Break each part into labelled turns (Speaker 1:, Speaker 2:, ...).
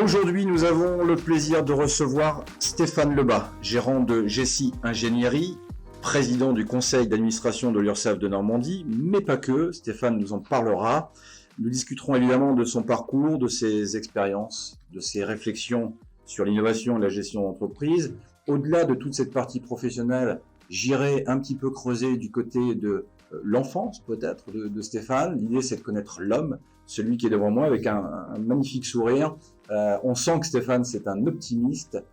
Speaker 1: Aujourd'hui, nous avons le plaisir de recevoir Stéphane Lebas, gérant de Jessie Ingénierie, président du conseil d'administration de l'URSSAF de Normandie, mais pas que. Stéphane nous en parlera. Nous discuterons évidemment de son parcours, de ses expériences, de ses réflexions sur l'innovation et la gestion d'entreprise. Au-delà de toute cette partie professionnelle, j'irai un petit peu creuser du côté de l'enfance peut-être de Stéphane. L'idée, c'est de connaître l'homme, celui qui est devant moi avec un magnifique sourire. On sent que Stéphane, c'est un optimiste,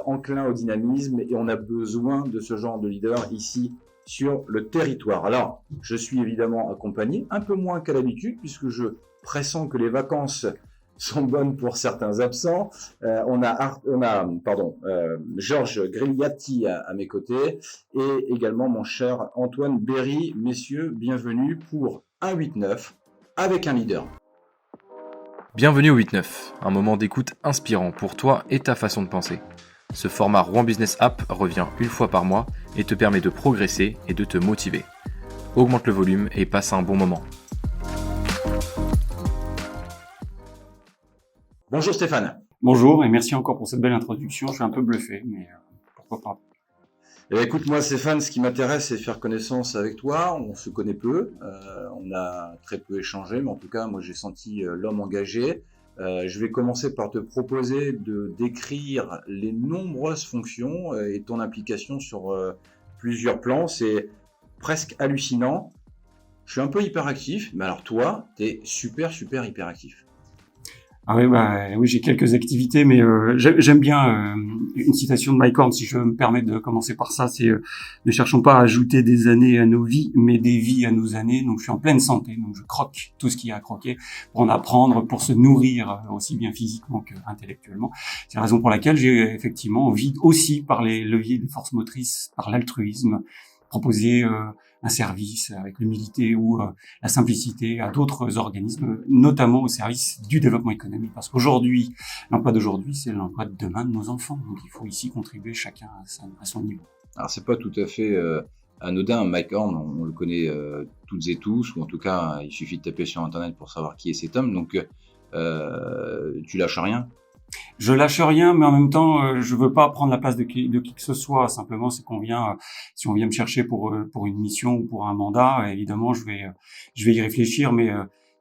Speaker 1: enclin au dynamisme, et on a besoin de ce genre de leader ici sur le territoire. Alors, je suis évidemment accompagné, un peu moins qu'à l'habitude, puisque je pressens que les vacances sont bonnes pour certains absents. On a Georges Grigliatti à mes côtés, et également mon cher Antoine Berry. Messieurs, bienvenue pour un 8-9 avec un leader.
Speaker 2: Bienvenue au 8-9, un moment d'écoute inspirant pour toi et ta façon de penser. Ce format Rouen Business App revient une fois par mois et te permet de progresser et de te motiver. Augmente le volume et passe un bon moment.
Speaker 1: Bonjour Stéphane.
Speaker 3: Bonjour et merci encore pour cette belle introduction. Je suis un peu bluffé, mais pourquoi pas.
Speaker 1: Eh bien, écoute, moi Stéphane, ce qui m'intéresse, c'est de faire connaissance avec toi. On se connaît peu, on a très peu échangé, mais en tout cas, moi j'ai senti l'homme engagé. Je vais commencer par te proposer de décrire les nombreuses fonctions et ton implication sur plusieurs plans. C'est presque hallucinant. Je suis un peu hyperactif, mais alors toi, t'es super hyperactif.
Speaker 3: Ah oui, j'ai quelques activités, mais j'aime bien une citation de Mike Horn, si je me permets de commencer par ça, c'est ne cherchons pas à ajouter des années à nos vies, mais des vies à nos années. Donc je suis en pleine santé, donc je croque tout ce qu'il y a à croquer pour en apprendre, pour se nourrir aussi bien physiquement qu'intellectuellement. C'est la raison pour laquelle j'ai effectivement envie aussi, par les leviers des forces motrices, par l'altruisme, proposer un service avec l'humilité ou la simplicité à d'autres organismes, notamment au service du développement économique. Parce qu'aujourd'hui, l'emploi d'aujourd'hui, c'est l'emploi de demain de nos enfants. Donc il faut ici contribuer chacun à son niveau.
Speaker 1: Alors c'est pas tout à fait anodin. Mike Horn, on le connaît toutes et tous, ou en tout cas, il suffit de taper sur Internet pour savoir qui est cet homme. Donc tu lâches rien.
Speaker 3: Je lâche rien, mais en même temps, je veux pas prendre la place de qui que ce soit. Simplement, c'est qu'on vient, si on vient me chercher pour une mission ou pour un mandat, évidemment, je vais y réfléchir. Mais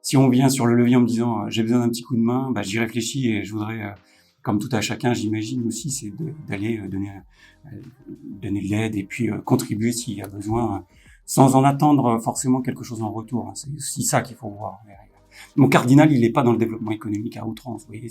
Speaker 3: si on vient sur le levier en me disant j'ai besoin d'un petit coup de main, j'y réfléchis et je voudrais, comme tout à chacun, j'imagine aussi, c'est d'aller donner de l'aide et puis contribuer s'il y a besoin, sans en attendre forcément quelque chose en retour. C'est aussi ça qu'il faut voir. Mon cardinal, il est pas dans le développement économique à outrance. Vous voyez,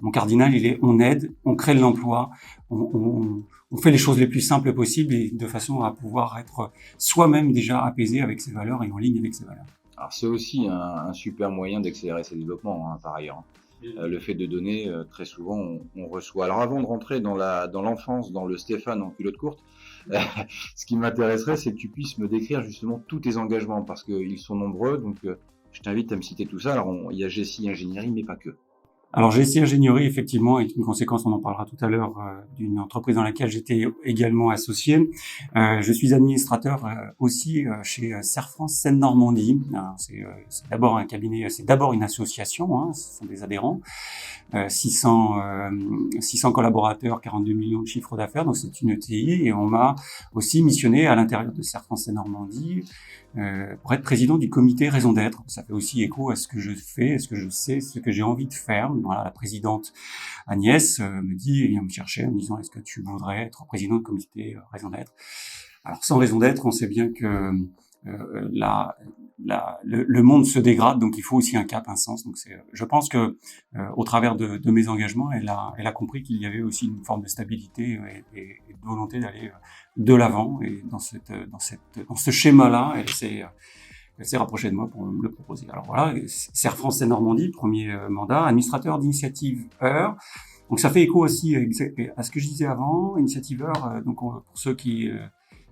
Speaker 3: mon cardinal, il est on aide, on crée de l'emploi, on fait les choses les plus simples possibles et de façon à pouvoir être soi-même déjà apaisé avec ses valeurs et en ligne avec ses valeurs.
Speaker 1: Alors c'est aussi un super moyen d'accélérer ses développements, par ailleurs. Le fait de donner, très souvent, on reçoit. Alors avant de rentrer dans l'enfance, dans le Stéphane en culotte courte, ce qui m'intéresserait, c'est que tu puisses me décrire justement tous tes engagements, parce qu'ils sont nombreux, donc je t'invite à me citer tout ça. Alors, il y a Jessie Ingénierie, mais pas que.
Speaker 3: Alors, Jessie Ingénierie, effectivement, est une conséquence, on en parlera tout à l'heure, d'une entreprise dans laquelle j'étais également associé. Je suis administrateur aussi chez Serre France Seine-Normandie. C'est d'abord un cabinet, c'est d'abord une association, ce sont des adhérents. 600 collaborateurs, 42 millions de chiffres d'affaires, donc c'est une ETI, et on m'a aussi missionné à l'intérieur de Serre France Seine-Normandie pour être président du comité raison d'être. Ça fait aussi écho à ce que je fais, à ce que je sais, ce que j'ai envie de faire. Voilà, la présidente Agnès me dit, vient me chercher en me disant est-ce que tu voudrais être président du comité raison d'être. Alors sans raison d'être, on sait bien que le monde se dégrade, donc il faut aussi un cap, un sens. Donc je pense que au travers de mes engagements, elle a compris qu'il y avait aussi une forme de stabilité et de volonté d'aller de l'avant. Et dans ce schéma-là, elle s'est rapprochée de moi pour me le proposer. Alors voilà, Serre France Seine-Normandie, premier mandat, administrateur d'Initiative Heure. Donc ça fait écho aussi à ce que je disais avant. Initiative Heure, donc pour ceux qui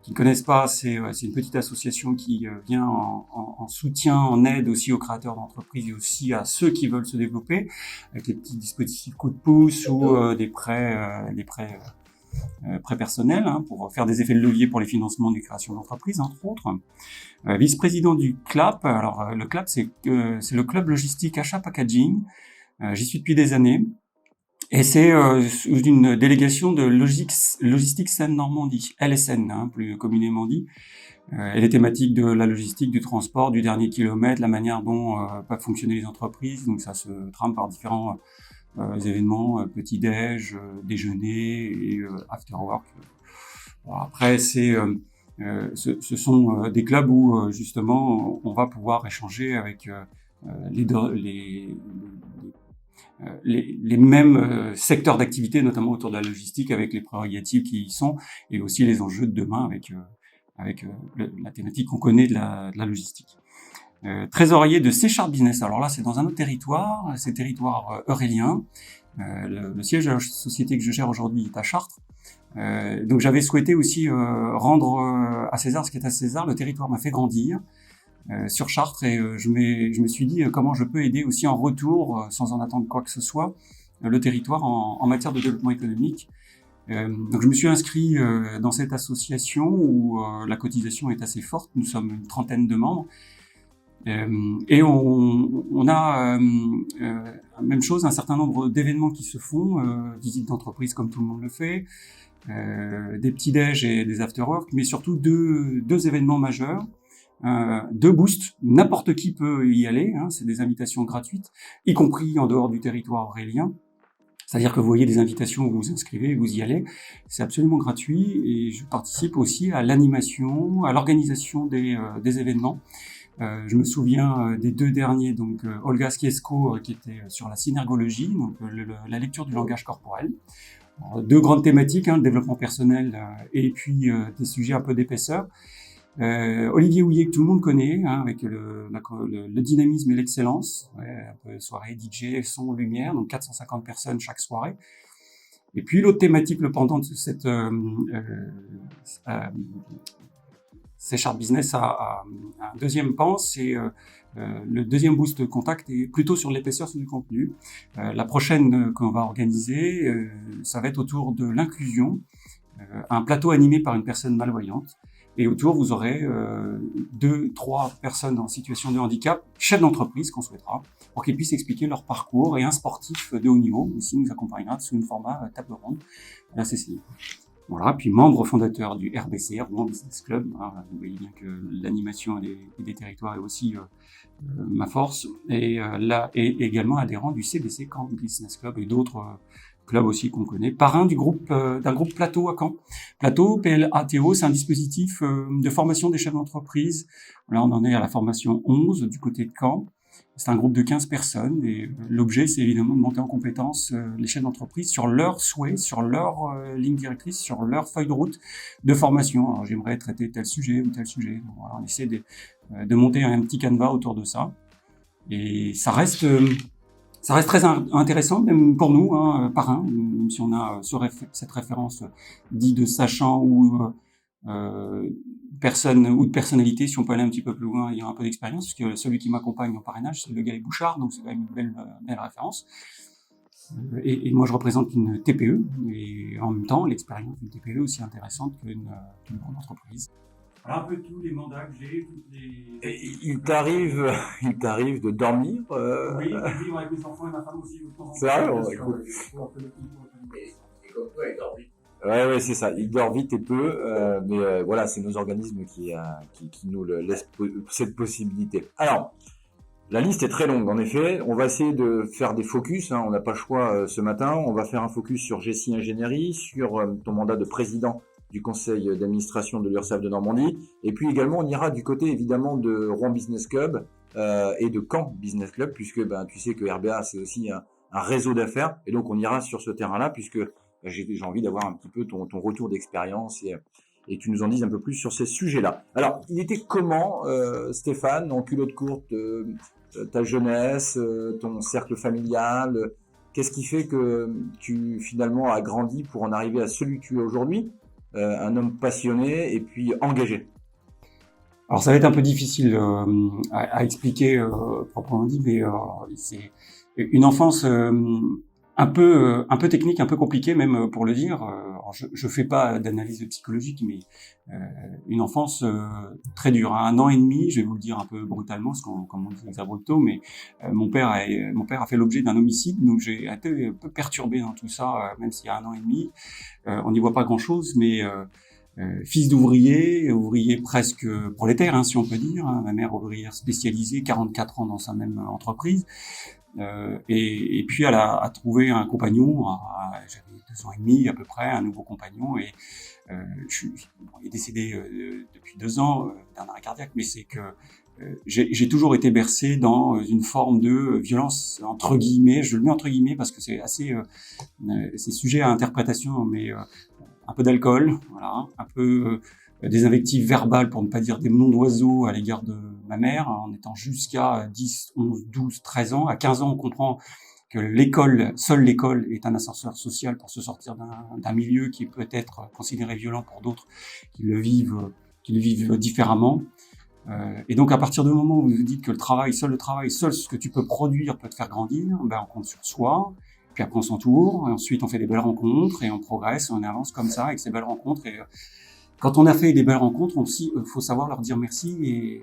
Speaker 3: ne connaissent pas, c'est une petite association qui vient en soutien, en aide aussi aux créateurs d'entreprises et aussi à ceux qui veulent se développer, avec les petits dispositifs coup de pouce ou des prêts personnels pour faire des effets de levier pour les financements des créations d'entreprises, entre autres. Vice-président du CLAP. Alors le CLAP, c'est le club logistique achat packaging. J'y suis depuis des années. Et c'est une délégation de Logistique Seine-Normandie, LSN, plus communément dit. Et les thématiques de la logistique, du transport, du dernier kilomètre, la manière dont peuvent fonctionner les entreprises. Donc ça se trame par différents événements, petit-déj, déjeuner et after-work. Après, ce sont des clubs où justement on va pouvoir échanger avec les mêmes secteurs d'activité, notamment autour de la logistique, avec les prérogatives qui y sont, et aussi les enjeux de demain avec la thématique qu'on connaît de la logistique. Trésorier de C# Business. Alors là, c'est dans un autre territoire, c'est le territoire eurélien. Le siège de la société que je gère aujourd'hui est à Chartres. Donc j'avais souhaité aussi rendre à César ce qui est à César. Le territoire m'a fait grandir sur Chartres et je me suis dit comment je peux aider aussi en retour, sans en attendre quoi que ce soit, le territoire en matière de développement économique. Donc je me suis inscrit dans cette association où la cotisation est assez forte. Nous sommes une trentaine de membres. Et on a même chose, un certain nombre d'événements qui se font, visites d'entreprise comme tout le monde le fait, des petits déj et des after-work, mais surtout deux événements majeurs, 2 boosts, n'importe qui peut y aller, c'est des invitations gratuites, y compris en dehors du territoire aurélien. C'est-à-dire que vous voyez des invitations, vous vous inscrivez, vous y allez. C'est absolument gratuit et je participe aussi à l'animation, à l'organisation des événements. Je me souviens des 2 derniers, donc Olga Skiesko qui était sur la synergologie, donc la lecture du langage corporel. Alors, 2 grandes thématiques, le développement personnel et puis des sujets un peu d'épaisseur. Olivier Houillet que tout le monde connaît, avec le dynamisme et l'excellence, un peu soirée DJ, son, lumière, donc 450 personnes chaque soirée. Et puis l'autre thématique, le pendant de cette C# Business a un deuxième pan, c'est le deuxième boost de contact est plutôt sur l'épaisseur sur du contenu. La prochaine qu'on va organiser, ça va être autour de l'inclusion, un plateau animé par une personne malvoyante. Et autour, vous aurez 2-3 personnes en situation de handicap, chefs d'entreprise qu'on souhaitera, pour qu'ils puissent expliquer leur parcours, et un sportif de haut niveau aussi nous accompagnera sous une format table ronde à la CCI. Voilà, puis membre fondateur du RBC, Rouen Business Club. Vous voyez bien que l'animation des territoires est aussi ma force. Et également adhérent du CBC, Caen Business Club, et d'autres clubs aussi qu'on connaît. Parrain d'un groupe Plateau à Caen. Plateau, PLATO, c'est un dispositif de formation des chefs d'entreprise. Là, on en est à la formation 11 du côté de Caen. C'est un groupe de 15 personnes et l'objet, c'est évidemment de monter en compétence les chefs d'entreprise sur leurs souhaits, sur leur ligne directrice, sur leur feuille de route de formation. Alors, j'aimerais traiter tel sujet ou tel sujet. Donc, voilà, on essaie de monter un petit canevas autour de ça. Et ça reste très intéressant, même pour nous, parrain, même si on a cette référence dite de sachant ou personne ou de personnalité, si on peut aller un petit peu plus loin, il y a un peu d'expérience, parce que celui qui m'accompagne en parrainage, c'est le Gaël Bouchard, donc c'est quand même une belle référence. Et moi, je représente une TPE, et en même temps, l'expérience d'une TPE est aussi intéressante qu'une grande entreprise. Voilà un peu tous les mandats que j'ai, toutes les...
Speaker 1: Et il t'arrive de dormir
Speaker 3: Oui, vivre avec mes enfants et ma femme aussi.
Speaker 1: C'est vrai, écoute.
Speaker 4: Et comme toi, il dort vite.
Speaker 1: Ouais, c'est ça. Il dort vite et peu, mais voilà, c'est nos organismes qui nous laissent cette possibilité. Alors, la liste est très longue, en effet. On va essayer de faire des focus. On n'a pas le choix ce matin. On va faire un focus sur GESI Ingénierie, sur ton mandat de président du conseil d'administration de l'URSSAF de Normandie. Et puis également, on ira du côté évidemment de Rouen Business Club et de Caen Business Club, puisque tu sais que RBA, c'est aussi un réseau d'affaires. Et donc, on ira sur ce terrain-là, puisque j'ai envie d'avoir un petit peu ton retour d'expérience et que tu nous en dises un peu plus sur ces sujets-là. Alors, il était comment, Stéphane, en culotte courte, ta jeunesse, ton cercle familial, qu'est-ce qui fait que tu finalement as grandi pour en arriver à celui que tu es aujourd'hui, un homme passionné et puis engagé?
Speaker 3: Alors ça va être un peu difficile à expliquer proprement dit, mais c'est une enfance un peu technique, un peu compliqué même pour le dire. Alors je fais pas d'analyse psychologique, mais une enfance très dure. À 1 an et demi, je vais vous le dire un peu brutalement, parce comme on dit ex abrupto, mais mon père a fait l'objet d'un homicide, donc j'ai été un peu perturbé dans tout ça, même s'il y a 1 an et demi. On n'y voit pas grand-chose, mais fils d'ouvrier, ouvrier presque prolétaire, hein, si on peut dire. Hein. Ma mère ouvrière spécialisée, 44 ans dans sa même entreprise. Et puis elle a trouvé un compagnon, j'avais 2 ans et demi à peu près, un nouveau compagnon, et il est décédé depuis 2 ans d'un arrêt cardiaque, mais c'est que j'ai toujours été bercé dans une forme de violence entre guillemets, je le mets entre guillemets parce que c'est assez c'est sujet à interprétation, mais un peu d'alcool, voilà, un peu des invectives verbales, pour ne pas dire des noms d'oiseaux à l'égard de ma mère, en étant jusqu'à 10, 11, 12, 13 ans. À 15 ans, on comprend que seule l'école est un ascenseur social pour se sortir d'un milieu qui peut être considéré violent pour d'autres qui le vivent différemment. Et donc, à partir du moment où vous dites que le travail, seul ce que tu peux produire peut te faire grandir, ben, on compte sur soi. Puis après, on s'entoure, et ensuite, on fait des belles rencontres, et on progresse, on avance comme ça, avec ces belles rencontres. Et quand on a fait des belles rencontres, aussi, faut savoir leur dire merci, et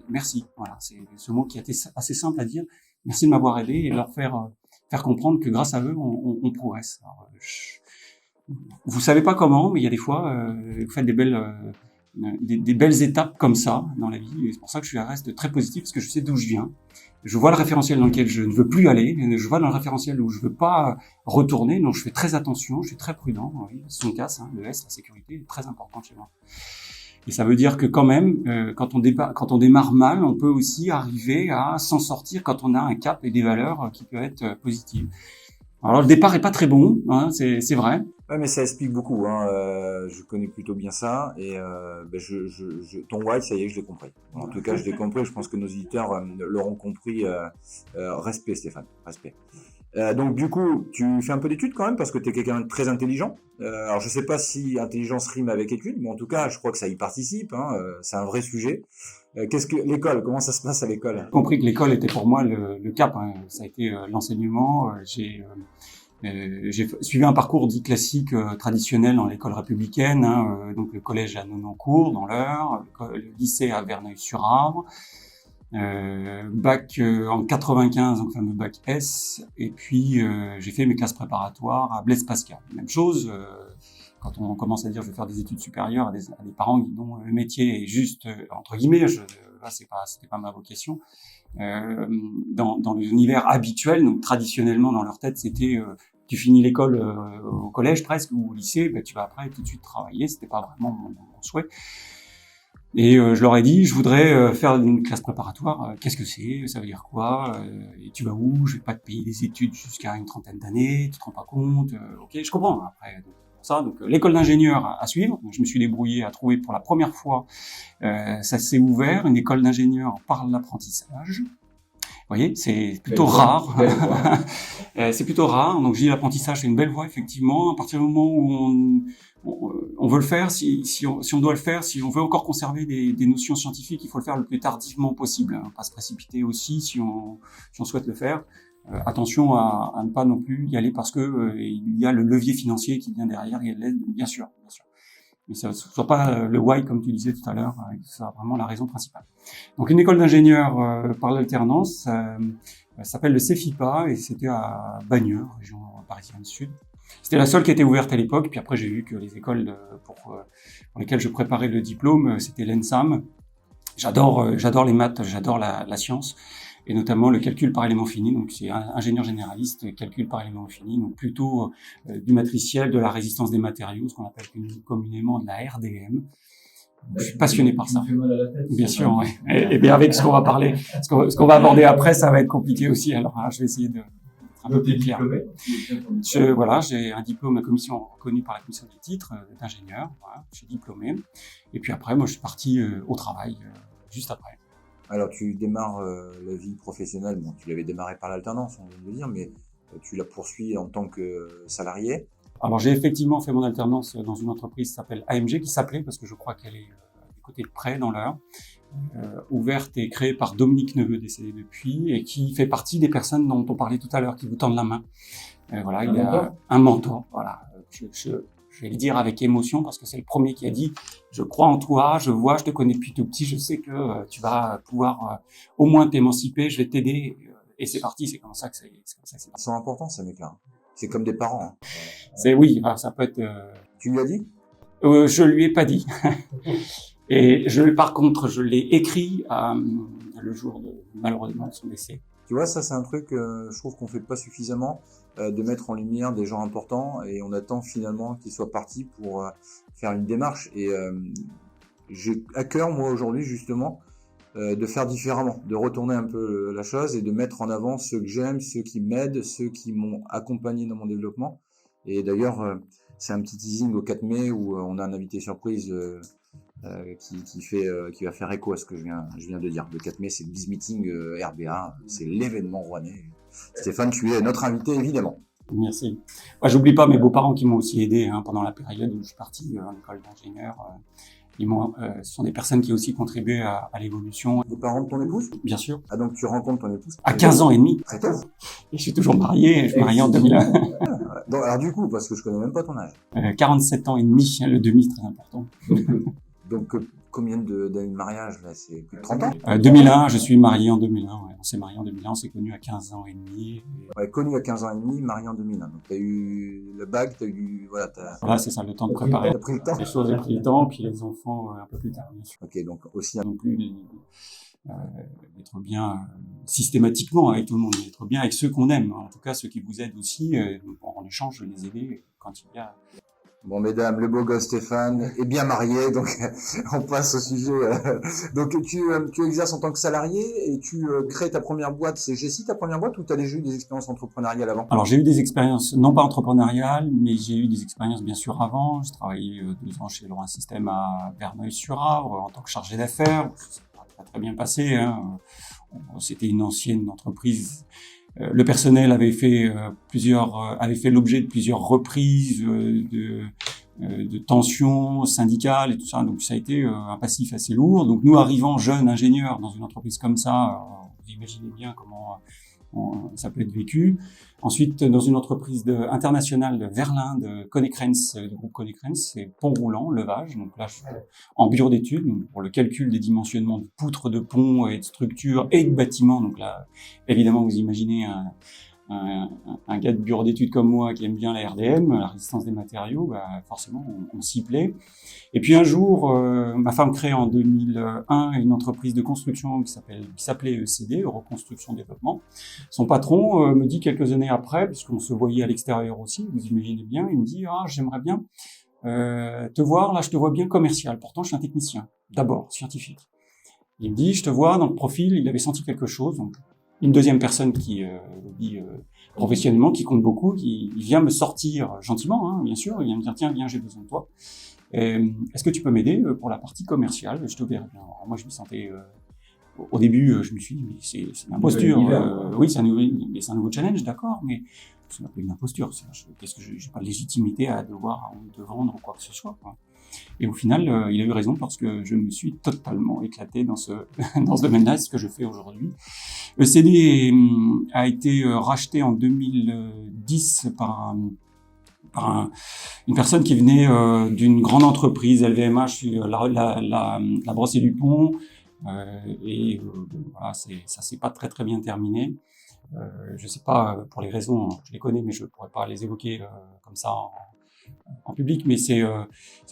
Speaker 3: merci. Voilà, c'est ce mot qui est assez simple à dire. Merci de m'avoir aidé, et leur faire comprendre que grâce à eux, on progresse. Alors, vous savez pas comment, mais il y a des fois, vous faites des belles étapes comme ça dans la vie, et c'est pour ça que je reste très positif, parce que je sais d'où je viens. Je vois le référentiel dans lequel je ne veux plus aller, je vois dans le référentiel où je veux pas retourner, donc je fais très attention, je suis très prudent. Oui, son casse, hein, le S, la sécurité, est très important chez moi. Et ça veut dire que quand même, quand on démarre mal, on peut aussi arriver à s'en sortir quand on a un cap et des valeurs qui peuvent être positives. Alors le départ est pas très bon, hein, c'est vrai.
Speaker 1: Ouais, mais ça explique beaucoup. Hein. Je connais plutôt bien ça, et ton why, ça y est, je l'ai compris. En tout cas, je l'ai compris. Je pense que nos auditeurs l'auront compris. Respect, Stéphane, respect. Donc du coup, tu fais un peu d'études quand même parce que tu es quelqu'un de très intelligent. Alors je sais pas si intelligence rime avec études, mais en tout cas, je crois que ça y participe. Hein. C'est un vrai sujet. Qu'est-ce que l'école? Comment ça se passe à l'école?
Speaker 3: J'ai compris que l'école était pour moi le cap. Hein. Ça a été l'enseignement. J'ai suivi un parcours dit classique, traditionnel dans l'école républicaine. Hein, donc le collège à Nonancourt dans l'Eure, le lycée à Verneuil-sur-Avre. Bac en 95, donc fameux bac S, et puis j'ai fait mes classes préparatoires à Blaise Pascal. Même chose, quand on commence à dire je vais faire des études supérieures à des parents dont le métier est juste entre guillemets, là c'était pas ma vocation. Dans l'univers habituel, donc traditionnellement dans leur tête, c'était tu finis l'école au collège presque ou au lycée, ben tu vas après tout de suite travailler. C'était pas vraiment mon souhait. Et je leur ai dit, je voudrais faire une classe préparatoire. Qu'est-ce que c'est? Ça veut dire quoi? Et tu vas où? Je vais pas te payer des études jusqu'à une trentaine d'années. Tu te rends pas compte? Ok, je comprends. Après, donc, pour ça, donc l'école d'ingénieur à suivre. Donc, je me suis débrouillé à trouver pour la première fois. Ça s'est ouvert, une école d'ingénieur par l'apprentissage. Vous voyez, c'est plutôt rare. C'est plutôt rare. Donc, je dis l'apprentissage, c'est une belle voie, effectivement. À partir du moment où on veut le faire, si on doit le faire, si on veut encore conserver des notions scientifiques, il faut le faire le plus tardivement possible. Hein, pas se précipiter aussi si on souhaite le faire. Attention à ne pas non plus y aller parce que il y a le levier financier qui vient derrière, il y a l'aide, bien sûr. Mais ça ne soit pas le why, comme tu disais tout à l'heure, c'est vraiment la raison principale. Donc une école d'ingénieur par l'alternance, ça s'appelle le CEFIPA, et c'était à Bagneux, région parisienne sud. C'était la seule qui était ouverte à l'époque, puis après j'ai vu que les écoles pour lesquelles je préparais le diplôme, c'était l'ENSAM. J'adore les maths, j'adore la science, et notamment le calcul par élément fini. Donc c'est ingénieur généraliste, calcul par élément fini, donc plutôt du matriciel, de la résistance des matériaux, ce qu'on appelle communément de la RDM. Je suis passionné par ça. Bien sûr, oui. Et bien avec ce qu'on va parler, ce qu'on va aborder après, ça va être compliqué aussi. Alors je vais essayer de un peu plus clair. Voilà, j'ai un diplôme de commission reconnu par la commission des titres d'ingénieur. Voilà, je suis diplômé. Et puis après, moi, je suis parti au travail juste après.
Speaker 1: Alors, tu démarres la vie professionnelle. Bon, tu l'avais démarré par l'alternance, on vient de le dire, mais tu la poursuis en tant que salarié.
Speaker 3: Alors, j'ai effectivement fait mon alternance dans une entreprise qui s'appelle AMG, qui s'appelait, parce que je crois qu'elle est du côté de Près, dans l'Eure, ouverte et créée par Dominique Neveu, décédé depuis, et qui fait partie des personnes dont on parlait tout à l'heure, qui vous tendent la main. Voilà, il a un mentor. Voilà, je vais le dire avec émotion parce que c'est le premier qui a dit « Je crois en toi, je vois, je te connais depuis tout petit, je sais que tu vas pouvoir au moins t'émanciper, je vais t'aider. » Et c'est parti, c'est comme ça que c'est parti.
Speaker 1: Ils sont importants, ces mecs-là. C'est comme des parents. Hein.
Speaker 3: Oui, enfin, ça peut être...
Speaker 1: Tu lui as dit?
Speaker 3: Je lui ai pas dit. Et par contre, je l'ai écrit le jour malheureusement de son décès.
Speaker 1: Tu vois, ça c'est un truc, je trouve qu'on fait pas suffisamment, de mettre en lumière des gens importants, et on attend finalement qu'ils soient partis pour faire une démarche. Et j'ai à cœur, moi aujourd'hui justement, de faire différemment, de retourner un peu la chose et de mettre en avant ceux que j'aime, ceux qui m'aident, ceux qui m'ont accompagné dans mon développement. Et d'ailleurs, c'est un petit teasing au 4 mai où on a un invité surprise qui va faire écho à ce que je viens de dire. Le 4 mai, c'est le Biz Meeting RBA, c'est l'événement rouennais. Stéphane, tu es notre invité, évidemment.
Speaker 3: Merci. Moi, j'oublie pas mes beaux-parents qui m'ont aussi aidé pendant la période où je suis parti en école d'ingénieur. Ce sont des personnes qui ont aussi contribué à l'évolution.
Speaker 1: Les parents de ton épouse?
Speaker 3: Bien sûr.
Speaker 1: Ah, donc tu rencontres ton épouse
Speaker 3: à 15 ans et demi.
Speaker 1: Très tôt.
Speaker 3: Et je suis toujours marié, je suis marié en 2001.
Speaker 1: Donc, alors du coup, parce que je connais même pas ton âge.
Speaker 3: 47 ans et demi, le demi, c'est très important.
Speaker 1: Donc combien d'années de mariage là? C'est plus de 30 ans?
Speaker 3: 2001, je suis marié en 2001. Ouais. On s'est marié en 2001, on s'est connu à 15 ans et demi.
Speaker 1: Ouais, connu à 15 ans et demi, marié en 2001. Donc t'as eu le bac, t'as eu...
Speaker 3: Voilà, c'est ça, le temps de préparer.
Speaker 1: T'as pris le temps.
Speaker 3: Les choses ont pris le temps, puis les enfants un peu plus tard, bien sûr.
Speaker 1: Ok, donc aussi...
Speaker 3: Non plus être bien systématiquement avec tout le monde, être bien avec ceux qu'on aime. En tout cas, ceux qui vous aident aussi, en échange, les aider quand il y a...
Speaker 1: Bon, mesdames, le beau gosse Stéphane est bien marié, donc on passe au sujet. Donc tu exerces en tant que salarié et tu crées ta première boîte. C'est Jessie ta première boîte, ou tu as déjà eu des expériences entrepreneuriales avant?
Speaker 3: Alors j'ai eu des expériences, non pas entrepreneuriales, mais j'ai eu des expériences bien sûr avant. J'ai travaillé 2 ans chez Leroy Système à Verneuil-sur-Avre en tant que chargé d'affaires. Ça s'est pas très bien passé. Hein. C'était une ancienne entreprise. Le personnel avait fait l'objet de plusieurs reprises de tensions syndicales et tout ça. Donc ça a été un passif assez lourd. Donc nous, arrivant jeunes ingénieurs dans une entreprise comme ça, vous imaginez bien comment ça peut être vécu. Ensuite, dans une entreprise internationale de Verlin, de Konecranes, du groupe Konecranes, c'est pont roulant, levage. Donc là, je suis en bureau d'études pour le calcul des dimensionnements de poutres de pont et de structures et de bâtiments. Donc là, évidemment, vous imaginez un gars de bureau d'études comme moi qui aime bien la RDM, la résistance des matériaux, bah forcément on s'y plaît. Et puis un jour, ma femme crée en 2001 une entreprise de construction qui s'appelait ECD, Reconstruction Développement. Son patron me dit quelques années après, puisqu'on se voyait à l'extérieur aussi, vous imaginez bien, il me dit « Ah, j'aimerais bien te voir, là je te vois bien commercial, pourtant je suis un technicien, d'abord, scientifique. » Il me dit « Je te vois dans le profil, il avait senti quelque chose, donc une deuxième personne qui dit professionnellement, qui compte beaucoup, qui vient me sortir gentiment, hein, bien sûr, il vient me dire tiens, viens, j'ai besoin de toi. Est-ce que tu peux m'aider pour la partie commerciale? Je te verrai bien. Alors, moi, je me sentais au début, je me suis dit mais c'est une imposture. Oui, c'est un nouveau challenge, d'accord, mais c'est un peu une imposture. Qu'est-ce que j'ai pas de légitimité à devoir te vendre ou quoi que ce soit, quoi. Et au final, il a eu raison parce que je me suis totalement éclaté dans ce domaine-là, c'est ce que je fais aujourd'hui. ECD a été racheté en 2010 par une personne qui venait d'une grande entreprise, LVMH, la Brossée du Pont, voilà, ça s'est pas très très bien terminé. Je sais pas pour les raisons, je les connais, mais je pourrais pas les évoquer comme ça en public, mais c'est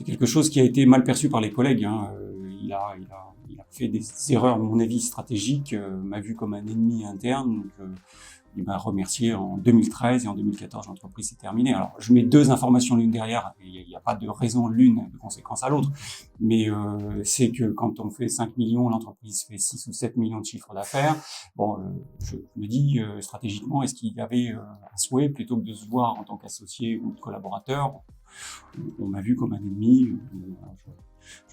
Speaker 3: quelque chose qui a été mal perçu par les collègues. Hein. Il a fait des erreurs, à mon avis, stratégiques, m'a vu comme un ennemi interne. Donc, il m'a remercié en 2013 et en 2014, l'entreprise s'est terminée. Alors, je mets 2 informations l'une derrière. Il n'y a pas de raison l'une de conséquence à l'autre. Mais c'est que quand on fait 5 millions, l'entreprise fait 6 ou 7 millions de chiffre d'affaires. Bon, je me dis stratégiquement, est-ce qu'il y avait un souhait plutôt que de se voir en tant qu'associé ou de collaborateur? On m'a vu comme un ennemi.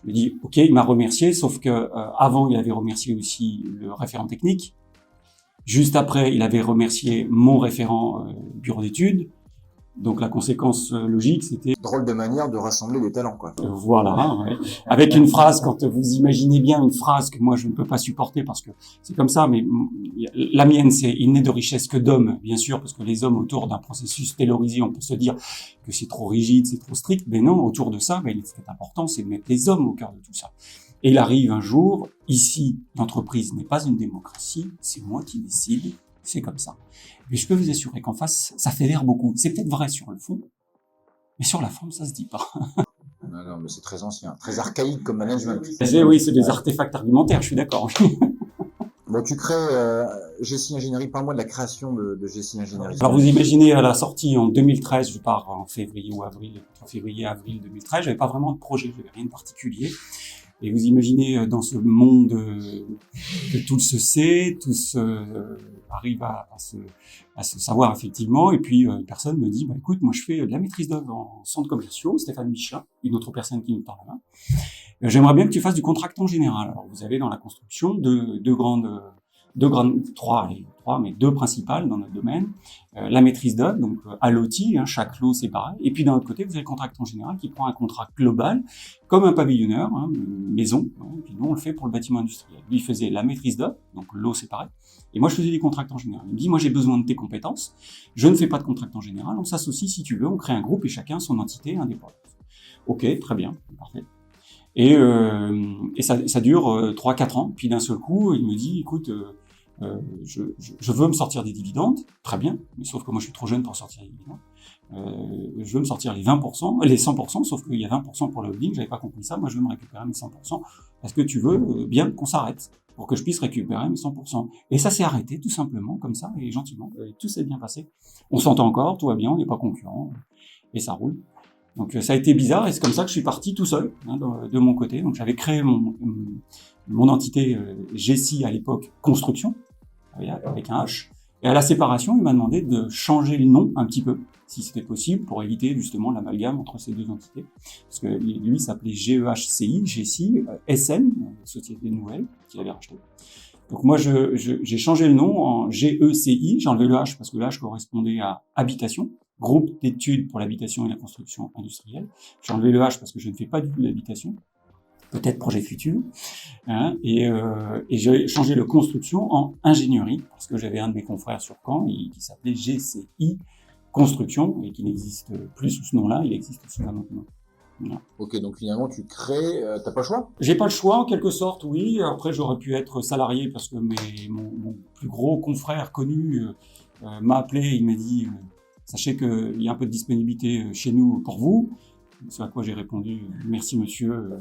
Speaker 3: Je me dis, ok, il m'a remercié, sauf que avant, il avait remercié aussi le référent technique. Juste après, il avait remercié mon référent bureau d'études. Donc la conséquence logique, c'était
Speaker 1: Drôle de manière de rassembler des talents, quoi.
Speaker 3: voilà, ouais. Avec une phrase, quand vous imaginez bien une phrase que moi je ne peux pas supporter parce que c'est comme ça, mais la mienne, c'est il n'est de richesse que d'hommes, bien sûr, parce que les hommes autour d'un processus taylorisé, on peut se dire que c'est trop rigide, c'est trop strict, mais non, autour de ça, ce qui est important, c'est de mettre les hommes au cœur de tout ça. Et il arrive un jour, ici, l'entreprise n'est pas une démocratie, c'est moi qui décide, c'est comme ça. Mais je peux vous assurer qu'en face, ça fédère beaucoup. C'est peut-être vrai sur le fond, mais sur la forme, ça se dit pas.
Speaker 1: Non, mais c'est très ancien, très archaïque comme management.
Speaker 3: Oui, c'est des artefacts argumentaires, je suis d'accord.
Speaker 1: Bon, tu crées GSI Ingénierie. Parle-moi de la création de GSI Ingénierie.
Speaker 3: Alors vous imaginez à la sortie en 2013, je pars en février ou avril, entre février et avril 2013, j'avais pas vraiment de projet, j'avais rien de particulier. Et vous imaginez dans ce monde que tout se sait, tous arrivent à se savoir effectivement. Et puis une personne me dit, écoute, moi je fais de la maîtrise d'œuvre en centres commerciaux, Stéphane Michelin, une autre personne qui me tend la main. J'aimerais bien que tu fasses du contractant général. Alors vous avez dans la construction deux principales dans notre domaine. La maîtrise d'œuvre, donc à l'outil, chaque lot c'est pareil. Et puis d'un autre côté, vous avez le contractant général qui prend un contrat global, comme un pavillonneur, une maison. Et puis nous, on le fait pour le bâtiment industriel. Lui, il faisait la maîtrise d'œuvre, donc l'eau c'est pareil. Et moi, je faisais des contractants généraux. Il me dit, moi j'ai besoin de tes compétences. Je ne fais pas de contractant général. On s'associe si tu veux. On crée un groupe et chacun son entité indépendante. Ok, très bien, parfait. Et ça dure 3-4 ans. Puis d'un seul coup, il me dit, écoute, je veux me sortir des dividendes, très bien, mais sauf que moi je suis trop jeune pour sortir les dividendes. Je veux me sortir les 20%, les 100%, sauf qu'il y a 20% pour le holding, j'avais pas compris ça, moi je veux me récupérer mes 100%, parce que tu veux bien qu'on s'arrête, pour que je puisse récupérer mes 100%. Et ça s'est arrêté, tout simplement, comme ça, et gentiment, et tout s'est bien passé. On s'entend encore, tout va bien, on n'est pas concurrents, et ça roule. Donc ça a été bizarre, et c'est comme ça que je suis parti tout seul, de mon côté. Donc j'avais créé mon entité GSI à l'époque, Construction, avec un H. Et à la séparation, il m'a demandé de changer le nom un petit peu, si c'était possible, pour éviter justement l'amalgame entre ces deux entités. Parce que lui s'appelait GEHCI, GSI, SN, Société Nouvelle, qu'il avait racheté. Donc moi, j'ai changé le nom en GECI, j'ai enlevé le H parce que le H correspondait à habitation, groupe d'études pour l'habitation et la construction industrielle. J'ai enlevé le H parce que je ne fais pas du tout d'habitation, peut-être projet futur, et j'ai changé le construction en ingénierie parce que j'avais un de mes confrères sur Caen qui s'appelait GCI Construction et qui n'existe plus sous ce nom-là, il existe sous un autre nom. Voilà.
Speaker 1: Ok, donc finalement tu crées, t'as pas le choix?
Speaker 3: J'ai pas le choix en quelque sorte, oui. Après j'aurais pu être salarié parce que mon plus gros confrère connu m'a appelé, il m'a dit sachez qu'il y a un peu de disponibilité chez nous pour vous. C'est à quoi j'ai répondu merci monsieur.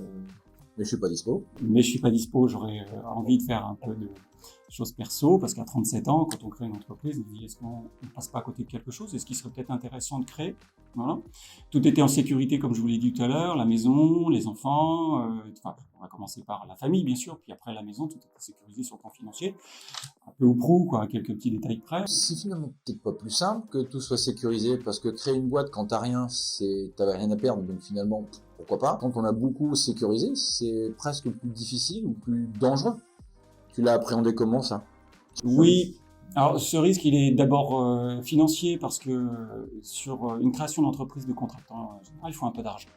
Speaker 1: Mais je suis pas dispo.
Speaker 3: Mais je suis pas dispo, j'aurais envie de faire un peu de choses perso, parce qu'à 37 ans, quand on crée une entreprise, on se dit est-ce qu'on ne passe pas à côté de quelque chose? Est-ce qu'il serait peut-être intéressant de créer? Voilà. Tout était en sécurité, comme je vous l'ai dit tout à l'heure, la maison, les enfants, on va commencer par la famille, bien sûr, puis après la maison, tout était sécurisé sur le plan financier, un peu ou prou, quoi, à quelques petits détails près.
Speaker 1: C'est finalement peut-être pas plus simple que tout soit sécurisé, parce que créer une boîte quand t'as rien, t'avais rien à perdre, donc finalement, pourquoi pas. Quand on a beaucoup sécurisé, c'est presque plus difficile ou plus dangereux. Tu l'as appréhendé comment, ça?
Speaker 3: Oui, alors ce risque, il est d'abord financier, parce que sur une création d'entreprise de contractant, en général, il faut un peu d'argent.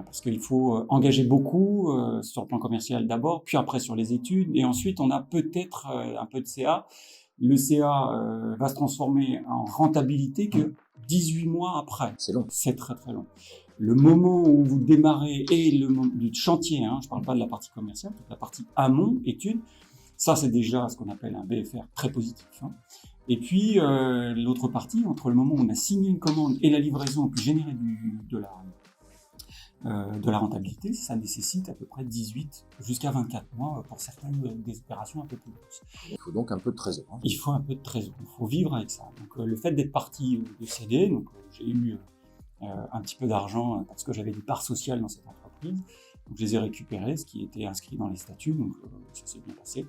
Speaker 3: Parce qu'il faut engager beaucoup sur le plan commercial d'abord, puis après sur les études, et ensuite on a peut-être un peu de CA. Le CA va se transformer en rentabilité que 18 mois après.
Speaker 1: C'est long.
Speaker 3: C'est très très long. Le moment où vous démarrez et le moment du chantier, je ne parle pas de la partie commerciale, la partie amont, études, ça c'est déjà ce qu'on appelle un BFR très positif. Et puis l'autre partie, entre le moment où on a signé une commande et la livraison, puis générer de la rentabilité, ça nécessite à peu près 18 jusqu'à 24 mois pour certaines des opérations un peu plus grosses.
Speaker 1: Il faut donc un peu de trésor.
Speaker 3: Il faut un peu de trésor, il faut vivre avec ça. Donc le fait d'être parti de CD, donc j'ai eu un petit peu d'argent parce que j'avais des parts sociales dans cette entreprise, donc je les ai récupérées, ce qui était inscrit dans les statuts, donc ça s'est bien passé.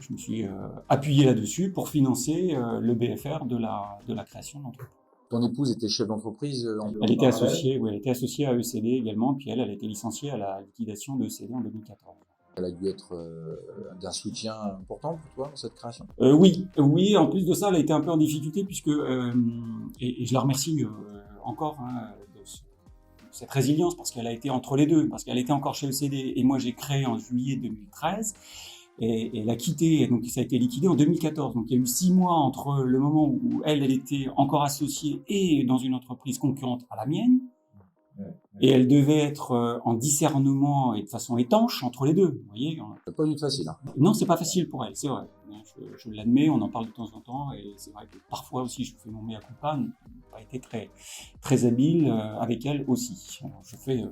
Speaker 3: Je me suis appuyé là-dessus pour financer le BFR de la création de l'entreprise.
Speaker 1: Ton épouse était chef d'entreprise
Speaker 3: Elle était associée, oui, elle était associée à ECD également, puis elle a été licenciée à la liquidation de ECD en 2014.
Speaker 1: Elle a dû être d'un soutien important pour toi dans cette création.
Speaker 3: Oui. En plus de ça, elle a été un peu en difficulté puisque et je la remercie encore de cette résilience parce qu'elle a été entre les deux, parce qu'elle était encore chez LCD et moi j'ai créé en juillet 2013 et elle a quitté, donc ça a été liquidé en 2014. Donc il y a eu 6 mois entre le moment où elle était encore associée et dans une entreprise concurrente à la mienne. Et elle devait être en discernement et de façon étanche entre les deux. Vous voyez,
Speaker 1: C'est pas du tout facile. Hein.
Speaker 3: Non, c'est pas facile pour elle, c'est vrai. Je l'admets, on en parle de temps en temps, et c'est vrai que parfois aussi je fais mon mea culpa, n'a pas été très habile avec elle aussi. Alors, je fais.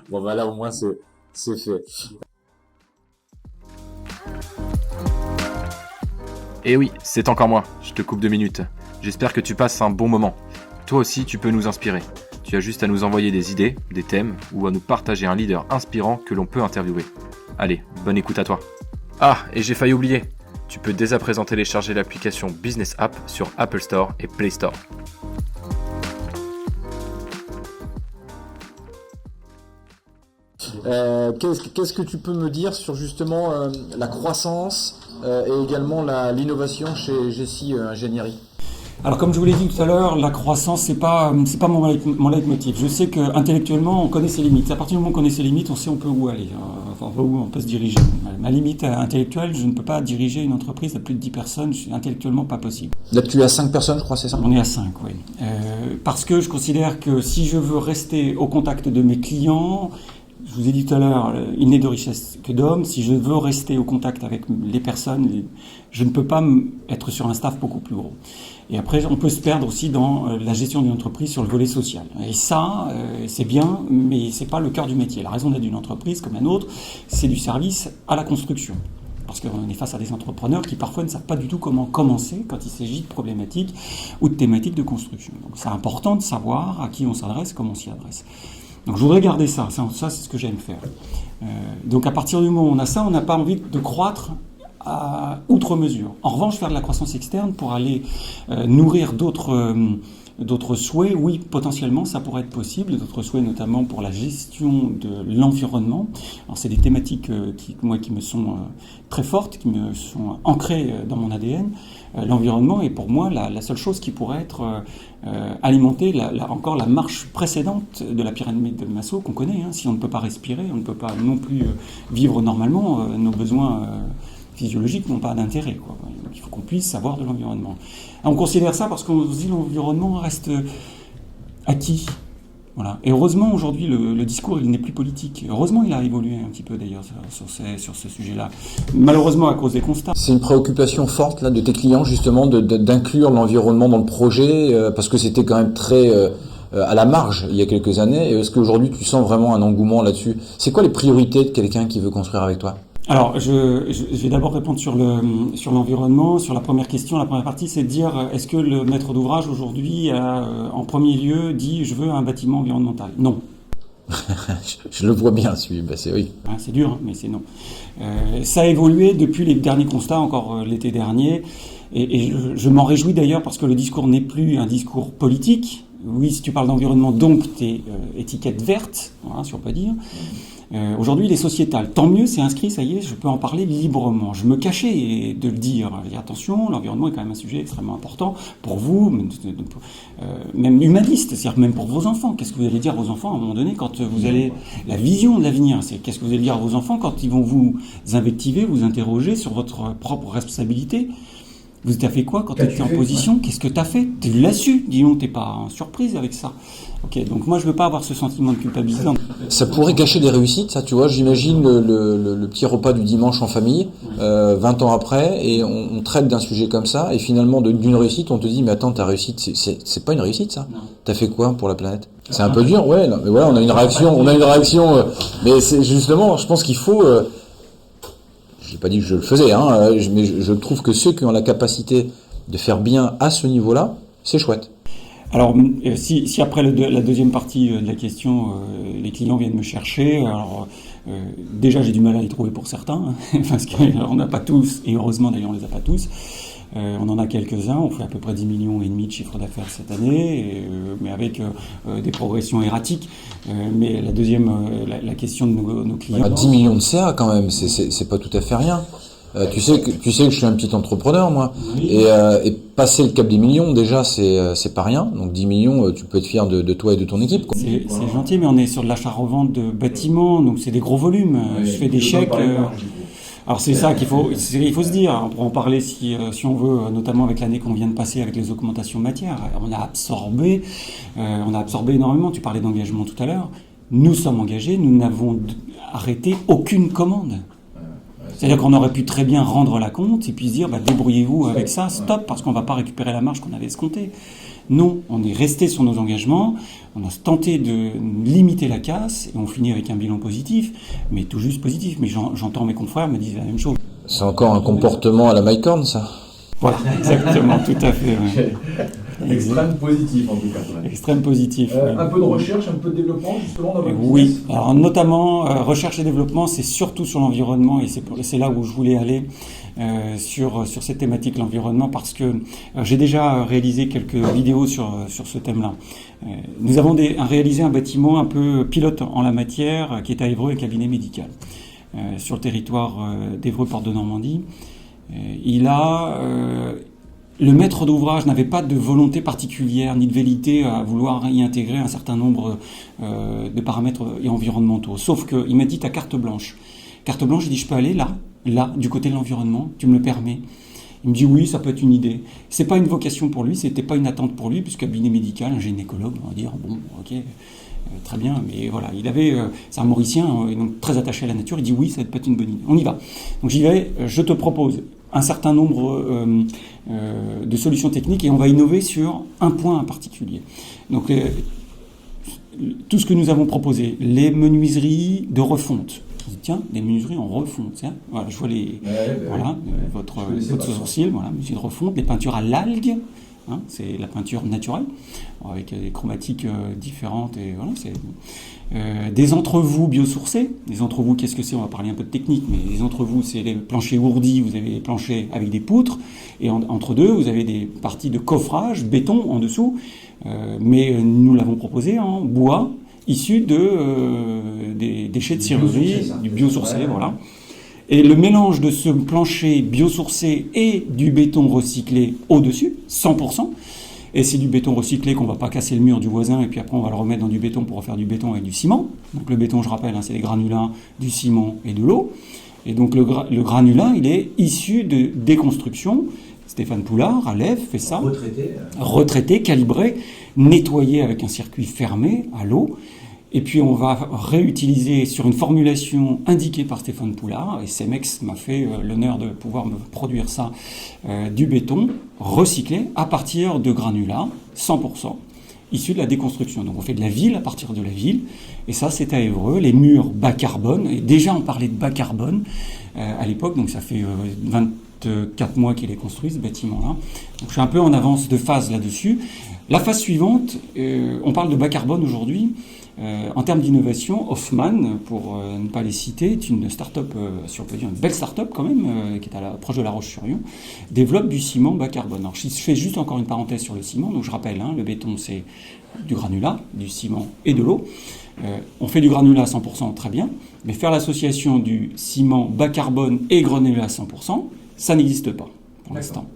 Speaker 1: Bon, bah là au moins c'est fait.
Speaker 2: Et oui, c'est encore moi, je te coupe 2 minutes. J'espère que tu passes un bon moment. Toi aussi, tu peux nous inspirer. Tu as juste à nous envoyer des idées, des thèmes, ou à nous partager un leader inspirant que l'on peut interviewer. Allez, bonne écoute à toi. Ah, et j'ai failli oublier. Tu peux dès à présent télécharger l'application Business App sur Apple Store et Play Store.
Speaker 1: Qu'est-ce que tu peux me dire sur justement la croissance et également l'innovation chez Jessie Ingénierie?
Speaker 3: Alors comme je vous l'ai dit tout à l'heure, la croissance c'est pas mon leitmotiv. Je sais que intellectuellement on connaît ses limites. À partir du moment où on connaît ses limites, on sait on peut où aller, enfin où on peut se diriger. Ma limite intellectuelle, je ne peux pas diriger une entreprise à plus de 10 personnes, c'est intellectuellement pas possible.
Speaker 1: Là tu es à 5 personnes, je crois, c'est ça?
Speaker 3: On est à 5, oui. Parce que je considère que si je veux rester au contact de mes clients, je vous ai dit tout à l'heure, il n'est de richesse que d'homme. Si je veux rester au contact avec les personnes, je ne peux pas être sur un staff beaucoup plus gros. Et après, on peut se perdre aussi dans la gestion d'une entreprise sur le volet social. Et ça, c'est bien, mais c'est pas le cœur du métier. La raison d'être d'une entreprise comme la nôtre, c'est du service à la construction. Parce qu'on est face à des entrepreneurs qui parfois ne savent pas du tout comment commencer quand il s'agit de problématiques ou de thématiques de construction. Donc c'est important de savoir à qui on s'adresse, comment on s'y adresse. Donc je voudrais garder ça, c'est ce que j'aime faire. Donc à partir du moment où on a ça, on n'a pas envie de croître à outre mesure. En revanche, faire de la croissance externe pour aller nourrir d'autres souhaits, oui, potentiellement, ça pourrait être possible. D'autres souhaits, notamment pour la gestion de l'environnement. Alors, c'est des thématiques qui me sont très fortes, qui me sont ancrées dans mon ADN. L'environnement est pour moi la seule chose qui pourrait être alimentée, encore la marche précédente de la pyramide de Maslow qu'on connaît. Hein. Si on ne peut pas respirer, on ne peut pas non plus vivre normalement, nos besoins physiologiques n'ont pas d'intérêt, quoi. Donc, il faut qu'on puisse savoir de l'environnement. On considère ça parce qu'on se dit l'environnement reste acquis. Voilà. Et heureusement, aujourd'hui, le discours, il n'est plus politique. Heureusement, il a évolué un petit peu, d'ailleurs, sur ce sujet-là. Malheureusement, à cause des constats.
Speaker 1: C'est une préoccupation forte, là, de tes clients, justement, d'inclure l'environnement dans le projet, parce que c'était quand même très à la marge il y a quelques années. Et est-ce qu'aujourd'hui, tu sens vraiment un engouement là-dessus? C'est quoi les priorités de quelqu'un qui veut construire avec toi?
Speaker 3: Alors, je vais d'abord répondre sur l'environnement. Sur la première question, la première partie, c'est de dire est-ce que le maître d'ouvrage aujourd'hui a en premier lieu dit je veux un bâtiment environnemental? Non.
Speaker 1: Je le vois bien, celui-là, c'est oui.
Speaker 3: C'est dur, hein, mais c'est non. Ça a évolué depuis les derniers constats, encore l'été dernier, et je m'en réjouis d'ailleurs parce que le discours n'est plus un discours politique. Oui, si tu parles d'environnement, donc t'es étiquette verte, voilà, si on peut dire. Aujourd'hui, il est sociétal. Tant mieux, c'est inscrit, ça y est, je peux en parler librement. Je me cachais de le dire. Attention, l'environnement est quand même un sujet extrêmement important pour vous, même humaniste, c'est-à-dire même pour vos enfants. Qu'est-ce que vous allez dire à vos enfants à un moment donné quand vous allez... La vision de l'avenir, c'est qu'est-ce que vous allez dire à vos enfants quand ils vont vous invectiver, vous interroger sur votre propre responsabilité? Vous t'as fait quoi quand tu étais en position? Qu'est-ce que tu as fait? Tu l'as su, dis donc, t'es pas en surprise avec ça. Ok, donc moi je veux pas avoir ce sentiment de culpabilité.
Speaker 1: Ça pourrait gâcher des réussites, ça, tu vois. J'imagine le petit repas du dimanche en famille, 20 ans après, et on traite d'un sujet comme ça, et finalement d'une réussite, on te dit mais attends, ta réussite, c'est pas une réussite, ça. T'as fait quoi pour la planète? C'est un peu dur, ouais. Non, mais voilà, on a une réaction, mais c'est justement, je pense qu'il faut. J'ai pas dit que je le faisais, hein, mais je trouve que ceux qui ont la capacité de faire bien à ce niveau-là, c'est chouette.
Speaker 3: Alors, si après la deuxième partie de la question, les clients viennent me chercher, alors déjà j'ai du mal à les trouver pour certains, parce qu'on n'a pas tous, et heureusement d'ailleurs on les a pas tous. On en a quelques-uns, on fait à peu près 10 millions et demi de chiffre d'affaires cette année, mais avec des progressions erratiques. Mais la deuxième, la question de nos clients...
Speaker 5: 10 millions de CA quand même, c'est pas tout à fait rien. Tu sais que je suis un petit entrepreneur moi,
Speaker 3: Oui.
Speaker 5: et passer le cap des millions déjà c'est pas rien. Donc 10 millions, tu peux être fier de toi et de ton équipe, quoi.
Speaker 3: C'est gentil, mais on est sur de l'achat-revente de bâtiments, donc c'est des gros volumes. Je fais des chèques. Alors c'est ça qu'il faut se dire. On pourra en parler si on veut, notamment avec l'année qu'on vient de passer avec les augmentations de matière. On a absorbé énormément. Tu parlais d'engagement tout à l'heure. Nous sommes engagés, nous n'avons arrêté aucune commande. C'est-à-dire qu'on aurait pu très bien rendre la compte et puis se dire débrouillez-vous avec ça, stop, parce qu'on ne va pas récupérer la marge qu'on avait escomptée. Non, on est resté sur nos engagements, on a tenté de limiter la casse et on finit avec un bilan positif, mais tout juste positif. Mais j'entends mes confrères me dire la même chose.
Speaker 5: C'est encore un comportement à la Mycorn, ça.
Speaker 3: Voilà, exactement, tout à fait. Ouais.
Speaker 1: Extrême positif en tout cas.
Speaker 3: Extrême positif.
Speaker 1: Un peu de recherche, un peu de développement justement dans votre
Speaker 3: Oui,
Speaker 1: business.
Speaker 3: alors notamment recherche et développement, c'est surtout sur l'environnement et c'est là où je voulais aller sur cette thématique, l'environnement, parce que j'ai déjà réalisé quelques vidéos sur ce thème-là. Nous avons réalisé un bâtiment un peu pilote en la matière qui est à Évreux, un cabinet médical, sur le territoire d'Évreux, Porte de Normandie. Le maître d'ouvrage n'avait pas de volonté particulière ni de velléité à vouloir y intégrer un certain nombre de paramètres environnementaux. Sauf qu'il m'a dit « ta carte blanche ». Carte blanche, j'ai dit « je peux aller là, du côté de l'environnement, tu me le permets ». Il me dit « oui, ça peut être une idée ». C'est pas une vocation pour lui, c'était pas une attente pour lui, puisque cabinet médical, un gynécologue, on va dire « bon, ok ». Très bien, mais voilà, c'est un Mauricien, donc très attaché à la nature, il dit oui, ça peut être une bonne idée, on y va. Donc j'y vais, je te propose un certain nombre de solutions techniques et on va innover sur un point en particulier. Donc tout ce que nous avons proposé, les menuiseries de refonte. Je dis, tiens, des menuiseries en refonte, tiens. Voilà, je vois votre sourcil, voilà, menuiserie de refonte, les peintures à l'algue. Hein, c'est la peinture naturelle, avec des chromatiques différentes. Et voilà, des entrevous biosourcés. Les entrevous, qu'est-ce que c'est ? On va parler un peu de technique, mais les entrevous, c'est les planchers ourdis. Vous avez les planchers avec des poutres, et entre deux, vous avez des parties de coffrage, béton en dessous. Mais nous l'avons proposé en bois, issu des déchets de serrurerie, du biosourcé, voilà. Et le mélange de ce plancher biosourcé et du béton recyclé au-dessus, 100%, et c'est du béton recyclé qu'on ne va pas casser le mur du voisin, et puis après on va le remettre dans du béton pour refaire du béton avec du ciment. Donc le béton, je rappelle, c'est les granulats, du ciment et de l'eau. Et donc le granulat, il est issu de déconstruction. Stéphane Poulard, à l'EF, fait ça. Retraité, calibré, nettoyé avec un circuit fermé à l'eau. Et puis on va réutiliser sur une formulation indiquée par Stéphane Poulard, et Cemex m'a fait l'honneur de pouvoir me produire ça, du béton recyclé à partir de granulats, 100%, issus de la déconstruction. Donc on fait de la ville à partir de la ville, et ça c'est à Évreux, les murs bas carbone, et déjà on parlait de bas carbone à l'époque, donc ça fait 24 mois qu'il est construit ce bâtiment-là. Donc je suis un peu en avance de phase là-dessus. La phase suivante, on parle de bas carbone aujourd'hui. En termes d'innovation, Hoffmann, pour ne pas les citer, est une start-up, si on peut dire une belle start-up quand même, qui est proche de La Roche-sur-Yon, développe du ciment bas carbone. Alors je fais juste encore une parenthèse sur le ciment, donc je rappelle, le béton c'est du granulat, du ciment et de l'eau. On fait du granulat à 100%, très bien, mais faire l'association du ciment bas carbone et granulat à 100%, ça n'existe pas pour l'instant.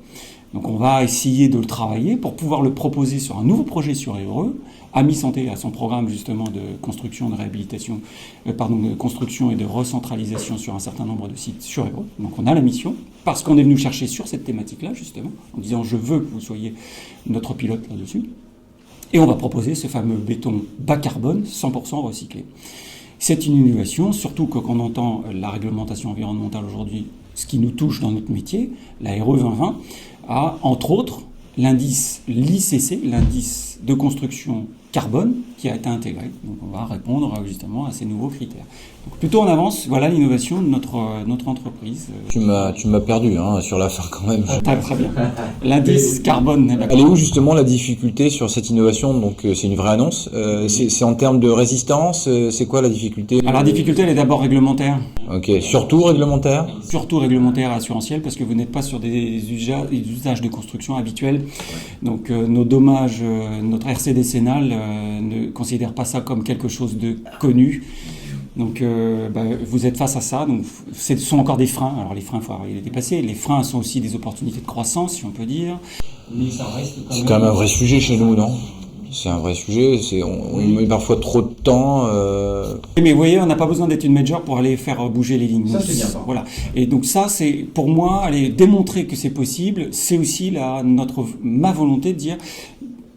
Speaker 3: Donc on va essayer de le travailler pour pouvoir le proposer sur un nouveau projet sur Évreux. Ami Santé a son programme justement de construction, de réhabilitation, de construction et de recentralisation sur un certain nombre de sites sur Évreux. Donc on a la mission, parce qu'on est venu chercher sur cette thématique-là justement, en disant je veux que vous soyez notre pilote là-dessus. Et on va proposer ce fameux béton bas carbone, 100% recyclé. C'est une innovation, surtout que quand on entend la réglementation environnementale aujourd'hui, ce qui nous touche dans notre métier, la RE 2020, a entre autres l'indice l'ICC, l'indice de construction carbone qui a été intégré. Donc on va répondre justement à ces nouveaux critères. Donc plutôt en avance, voilà l'innovation de notre entreprise.
Speaker 5: Tu m'as perdu sur la fin quand même.
Speaker 3: Très bien. L'indice carbone.
Speaker 5: Elle est où justement la difficulté sur cette innovation? Donc c'est une vraie annonce. C'est en termes de résistance. C'est quoi la difficulté?
Speaker 3: Alors la difficulté elle est d'abord réglementaire.
Speaker 5: Ok, surtout réglementaire.
Speaker 3: Surtout réglementaire et assurantiel parce que vous n'êtes pas sur des usages de construction habituels. Donc nos dommages, notre RC décennal ne considère pas ça comme quelque chose de connu. Donc vous êtes face à ça, donc ce sont encore des freins. Alors les freins, il faut arriver à les dépasser. Les freins sont aussi des opportunités de croissance, si on peut dire. Mais ça reste
Speaker 5: c'est quand même un vrai sujet chez nous, non? C'est un vrai sujet, on met parfois trop de temps.
Speaker 3: Mais vous voyez, on n'a pas besoin d'être une major pour aller faire bouger les lignes.
Speaker 1: Ça, c'est bien ça.
Speaker 3: Voilà. Et donc ça, c'est pour moi, aller démontrer que c'est possible, c'est aussi ma volonté de dire,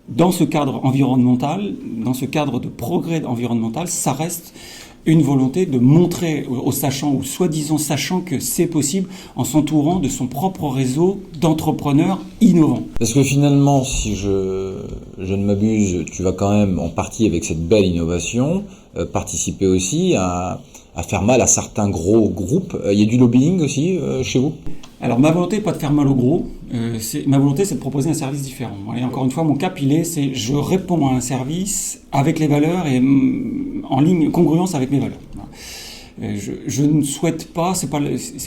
Speaker 3: dans ce cadre environnemental, dans ce cadre de progrès environnemental, ça reste une volonté de montrer aux sachants, ou soi-disant sachants, que c'est possible en s'entourant de son propre réseau d'entrepreneurs innovants.
Speaker 5: Parce que finalement, si je ne m'abuse, tu vas quand même en partie avec cette belle innovation participer aussi à faire mal à certains gros groupes. Il y a du lobbying aussi chez vous?
Speaker 3: Alors ma volonté n'est pas de faire mal aux gros, ma volonté c'est de proposer un service différent. Et encore une fois, mon cap c'est je réponds à un service avec les valeurs et en ligne congruence avec mes valeurs. Je ne souhaite pas, c'est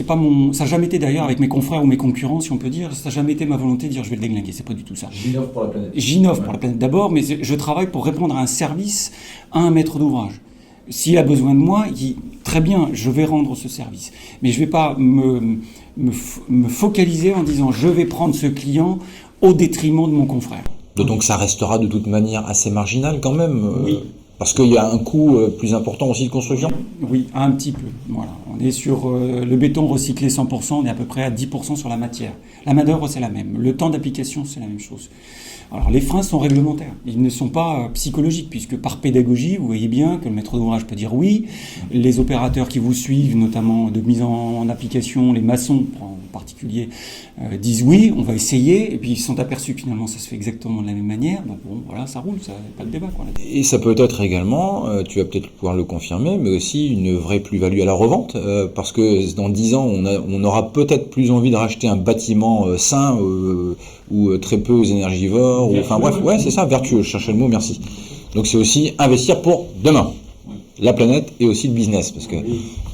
Speaker 3: pas mon, ça n'a jamais été d'ailleurs avec mes confrères ou mes concurrents, si on peut dire, ça n'a jamais été ma volonté de dire je vais le déglinguer, c'est pas du tout ça.
Speaker 1: J'innove pour la planète.
Speaker 3: J'innove pour la planète d'abord, mais je travaille pour répondre à un service à un maître d'ouvrage. S'il a besoin de moi, très bien, je vais rendre ce service. Mais je ne vais pas me focaliser en disant je vais prendre ce client au détriment de mon confrère.
Speaker 5: Donc ça restera de toute manière assez marginal quand même.
Speaker 3: Oui.
Speaker 5: Parce qu'il y a un coût plus important aussi de construction?
Speaker 3: Oui, un petit peu. Voilà. On est sur le béton recyclé 100%, on est à peu près à 10% sur la matière. La main-d'œuvre, c'est la même. Le temps d'application, c'est la même chose. Alors les freins sont réglementaires, ils ne sont pas psychologiques, puisque par pédagogie, vous voyez bien que le maître d'ouvrage peut dire oui, les opérateurs qui vous suivent, notamment de mise en application, les maçons en particulier, disent oui, on va essayer, et puis ils se sont aperçus que finalement ça se fait exactement de la même manière, donc bon, voilà, ça roule, ça pas de débat, quoi.
Speaker 5: Et ça peut être également, tu vas peut-être pouvoir le confirmer, mais aussi une vraie plus-value à la revente, parce que dans 10 ans, on aura peut-être plus envie de racheter un bâtiment sain ou très peu énergivore, enfin bref, ouais, c'est ça, vertueux, je cherchais le mot, merci. Donc c'est aussi investir pour demain, la planète et aussi le business, parce que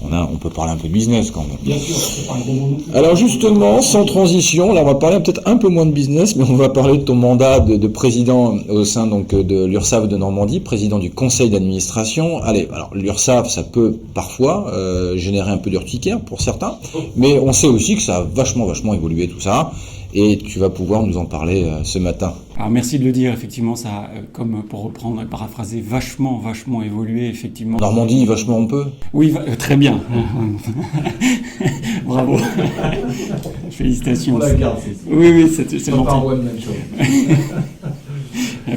Speaker 5: on peut parler un peu de business quand même.
Speaker 3: Bien sûr, c'est pas un bon moment.
Speaker 5: Alors justement, sans transition, là on va parler peut-être un peu moins de business, mais on va parler de ton mandat de président au sein donc de l'URSSAF de Normandie, président du conseil d'administration. Allez, alors l'URSSAF, ça peut parfois générer un peu d'urticaire pour certains, mais on sait aussi que ça a vachement évolué tout ça. Et tu vas pouvoir nous en parler ce matin.
Speaker 3: Alors merci de le dire, effectivement, ça a, comme pour reprendre et paraphraser, vachement évolué, effectivement.
Speaker 5: Normandie, vachement on peut.
Speaker 3: Oui, très bien. Bravo. Félicitations.
Speaker 1: On la garde,
Speaker 3: Oui, c'est bon.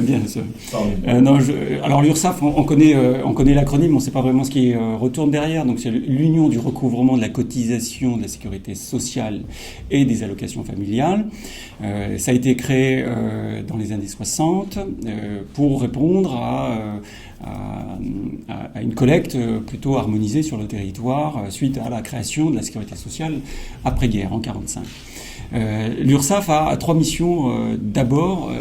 Speaker 3: Bien sûr. Alors l'URSSAF, on connaît l'acronyme, on ne sait pas vraiment ce qui retourne derrière. Donc c'est l'Union du recouvrement de la cotisation de la sécurité sociale et des allocations familiales. Ça a été créé dans les années 60 pour répondre à une collecte plutôt harmonisée sur le territoire suite à la création de la sécurité sociale après-guerre en 1945. L'URSSAF a trois missions. D'abord,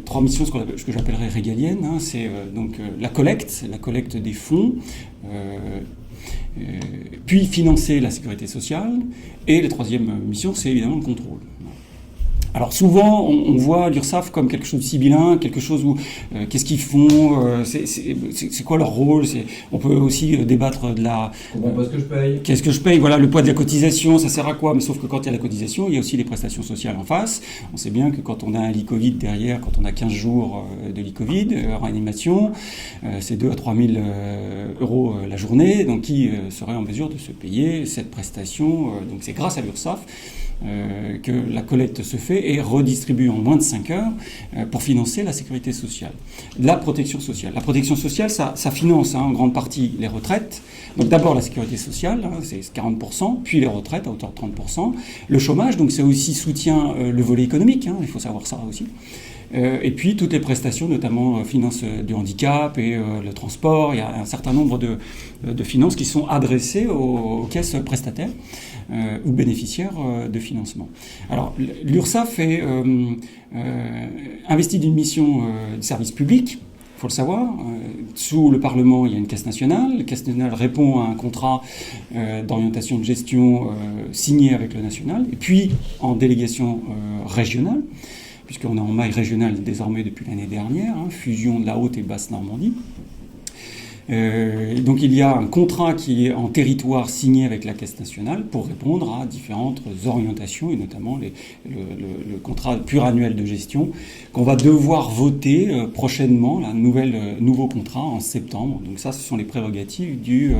Speaker 3: trois missions ce que j'appellerais régaliennes. C'est donc la collecte des fonds, puis financer la sécurité sociale. Et la troisième mission, c'est évidemment le contrôle. Alors souvent, on voit l'URSSAF comme quelque chose de sibyllin, quelque chose où qu'est-ce qu'ils font, c'est quoi leur rôle. On peut aussi débattre de la...
Speaker 1: Qu'est-ce que je paye ?
Speaker 3: Qu'est-ce que je paye ? Voilà, le poids de la cotisation, ça sert à quoi ? Mais sauf que quand il y a la cotisation, il y a aussi les prestations sociales en face. On sait bien que quand on a un lit Covid derrière, quand on a 15 jours de lit Covid, réanimation, c'est 2 à 3 000 euros la journée. Donc qui serait en mesure de se payer cette prestation ? Donc c'est grâce à l'URSSAF que la collecte se fait et redistribue en moins de 5 heures pour financer la sécurité sociale. La protection sociale. La protection sociale, ça finance en grande partie les retraites. Donc d'abord la sécurité sociale, c'est 40%, puis les retraites à hauteur de 30%. Le chômage, donc c'est aussi soutient le volet économique, il faut savoir ça aussi. Et puis toutes les prestations, notamment finances du handicap et le transport. Il y a un certain nombre de finances qui sont adressées aux caisses prestataires ou bénéficiaires de financement. Alors l'URSSAF est investie d'une mission de service public. Il faut le savoir, sous le Parlement, il y a une caisse nationale. La caisse nationale répond à un contrat d'orientation de gestion signé avec le national. Et puis, en délégation régionale, puisqu'on est en maille régionale désormais depuis l'année dernière, fusion de la Haute et Basse Normandie. Donc il y a un contrat qui est en territoire signé avec la Caisse nationale pour répondre à différentes orientations et notamment le contrat pluriannuel de gestion qu'on va devoir voter prochainement, nouveau contrat en septembre. Donc ça, ce sont les prérogatives du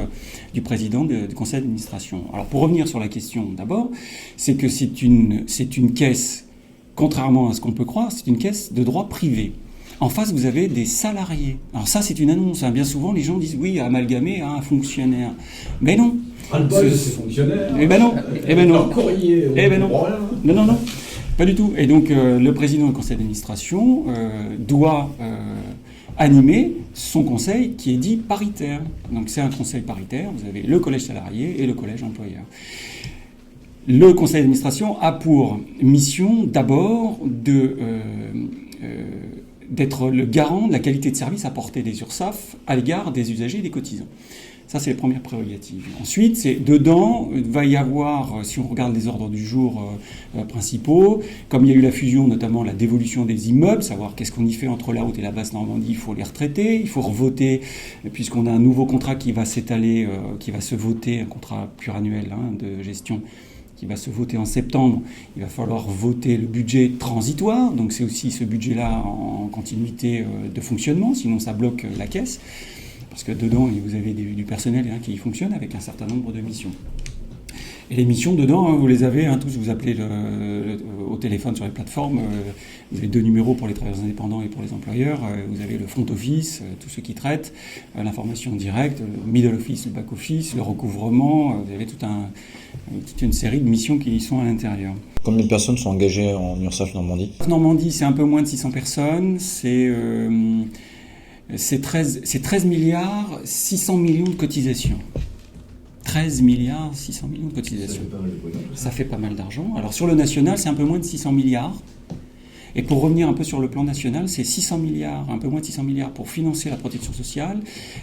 Speaker 3: président du conseil d'administration. Alors pour revenir sur la question d'abord, c'est que c'est une caisse, contrairement à ce qu'on peut croire, c'est une caisse de droit privé. En face, vous avez des salariés. Alors ça, c'est une annonce. Bien souvent, les gens disent oui, amalgamé à un fonctionnaire. Mais non.
Speaker 4: Ras-le-bol de ces fonctionnaires.
Speaker 3: Eh ben non. Eh ben non.
Speaker 4: Courrier.
Speaker 3: Eh ben non. Non. Pas du tout. Et donc, le président du conseil d'administration doit animer son conseil qui est dit paritaire. Donc, c'est un conseil paritaire. Vous avez le collège salarié et le collège employeur. Le conseil d'administration a pour mission d'abord d'être le garant de la qualité de service apporté des URSSAF à l'égard des usagers et des cotisants. Ça, c'est les premières prérogatives. Ensuite, dedans, il va y avoir, si on regarde les ordres du jour principaux, comme il y a eu la fusion, notamment la dévolution des immeubles, savoir qu'est-ce qu'on y fait entre la Haute et la Basse Normandie, il faut les retraiter, il faut revoter, puisqu'on a un nouveau contrat qui va s'étaler, qui va se voter, un contrat pluriannuel de gestion, qui va se voter en septembre. Il va falloir voter le budget transitoire, donc c'est aussi ce budget-là en continuité de fonctionnement, sinon ça bloque la caisse, parce que dedans, vous avez du personnel qui fonctionne avec un certain nombre de missions. Et les missions dedans, vous les avez tous, vous appelez au téléphone sur les plateformes, vous avez 2 numéros pour les travailleurs indépendants et pour les employeurs, vous avez le front office, tous ceux qui traitent, l'information directe, le middle office, le back office, le recouvrement, vous avez toute une série de missions qui y sont à l'intérieur.
Speaker 5: Combien de personnes sont engagées en URSSAF Normandie ?
Speaker 3: Normandie, c'est un peu moins de 600 personnes, c'est 13 milliards 600 millions de cotisations. 13 milliards 600 millions de cotisations. Ça fait pas mal d'argent. Alors sur le national, c'est un peu moins de 600 milliards. Et pour revenir un peu sur le plan national, c'est 600 milliards, un peu moins de 600 milliards pour financer la protection sociale.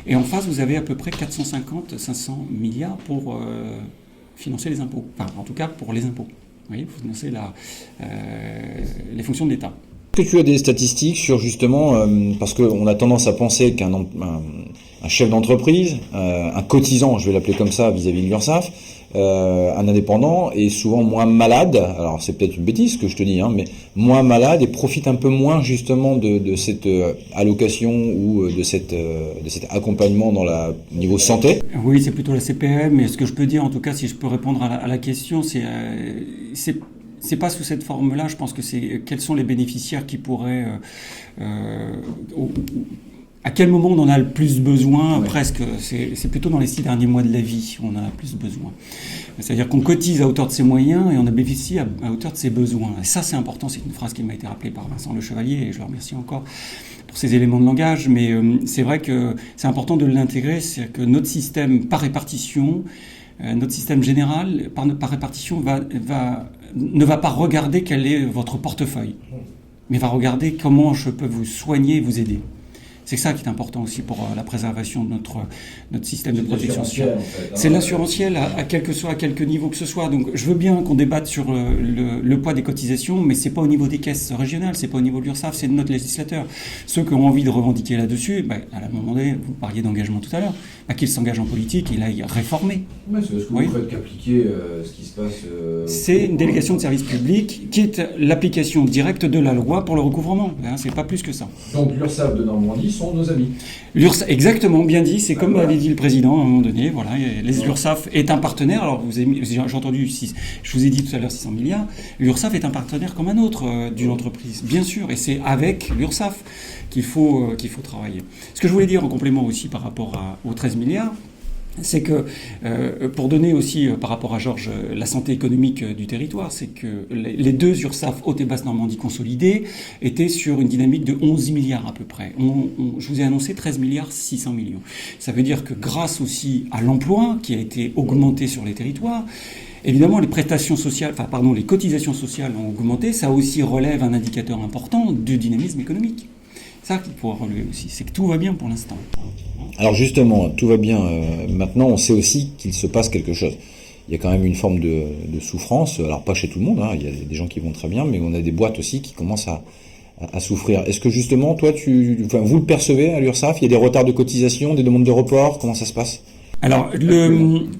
Speaker 3: Et en face, vous avez à peu près 450-500 milliards pour financer les impôts. Enfin, en tout cas, pour les impôts. Vous voyez, pour financer les fonctions de l'État.
Speaker 5: Est-ce que tu as des statistiques sur justement, parce qu'on a tendance à penser qu'un chef d'entreprise, un cotisant, je vais l'appeler comme ça vis-à-vis de l'URSSAF, un indépendant est souvent moins malade, alors c'est peut-être une bêtise ce que je te dis, mais moins malade et profite un peu moins justement de cette allocation ou de cet accompagnement dans niveau santé.
Speaker 3: Oui, c'est plutôt la CPM, mais ce que je peux dire en tout cas, si je peux répondre à la question, c'est pas sous cette forme-là. Je pense que c'est quels sont les bénéficiaires qui pourraient, à quel moment on en a le plus besoin. Ouais. Presque, c'est plutôt dans les 6 derniers mois de la vie où on en a le plus besoin. C'est-à-dire qu'on cotise à hauteur de ses moyens et on a bénéficié à hauteur de ses besoins. Et ça, c'est important. C'est une phrase qui m'a été rappelée par Vincent Le Chevalier et je le remercie encore pour ces éléments de langage. Mais c'est vrai que c'est important de l'intégrer. C'est que notre système par répartition, notre système général par répartition ne va pas regarder quel est votre portefeuille, mais va regarder comment je peux vous soigner et vous aider. C'est ça qui est important aussi pour la préservation de notre système de protection sociale. En fait, c'est l'assurantiel à quelque niveau que ce soit. Donc je veux bien qu'on débatte sur le poids des cotisations, mais c'est pas au niveau des caisses régionales, c'est pas au niveau de l'URSSAF, c'est de notre législateur. Ceux qui ont envie de revendiquer là-dessus, à un moment donné, vous parliez d'engagement tout à l'heure, qu'ils s'engagent en politique et là ils réformer.
Speaker 4: Mais c'est ce que vous faites qu'appliquer ce qui se passe.
Speaker 3: C'est une délégation de service public qui est l'application directe de la loi pour le recouvrement. C'est pas plus que ça.
Speaker 4: Donc l'URSSAF de Normandie sont nos amis.
Speaker 3: Exactement, bien dit. C'est comme l'avait dit le président à un moment donné. Voilà, l'URSSAF est un partenaire. Alors j'ai entendu, je vous ai dit tout à l'heure 600 milliards. L'URSSAF est un partenaire comme un autre d'une entreprise, bien sûr. Et c'est avec l'URSSAF qu'il faut travailler. Ce que je voulais dire en complément aussi par rapport aux 13 milliards, c'est que, pour donner aussi, par rapport à Georges, la santé économique du territoire, c'est que les deux URSSAF Haute et Basse Normandie consolidés étaient sur une dynamique de 11 milliards à peu près. Je vous ai annoncé 13 milliards 600 millions. Ça veut dire que grâce aussi à l'emploi qui a été augmenté sur les territoires, évidemment, les prestations sociales, les cotisations sociales ont augmenté. Ça aussi relève un indicateur important du dynamisme économique. Ça qu'il faut relever aussi, c'est que tout va bien pour l'instant.
Speaker 5: Alors justement, tout va bien. Maintenant, on sait aussi qu'il se passe quelque chose. Il y a quand même une forme de souffrance. Alors pas chez tout le monde, hein. Il y a des gens qui vont très bien, mais on a des boîtes aussi qui commencent à souffrir. Est-ce que justement, toi, vous le percevez à l'URSSAF? Il y a des retards de cotisation, des demandes de report? Comment ça se passe?
Speaker 3: Alors,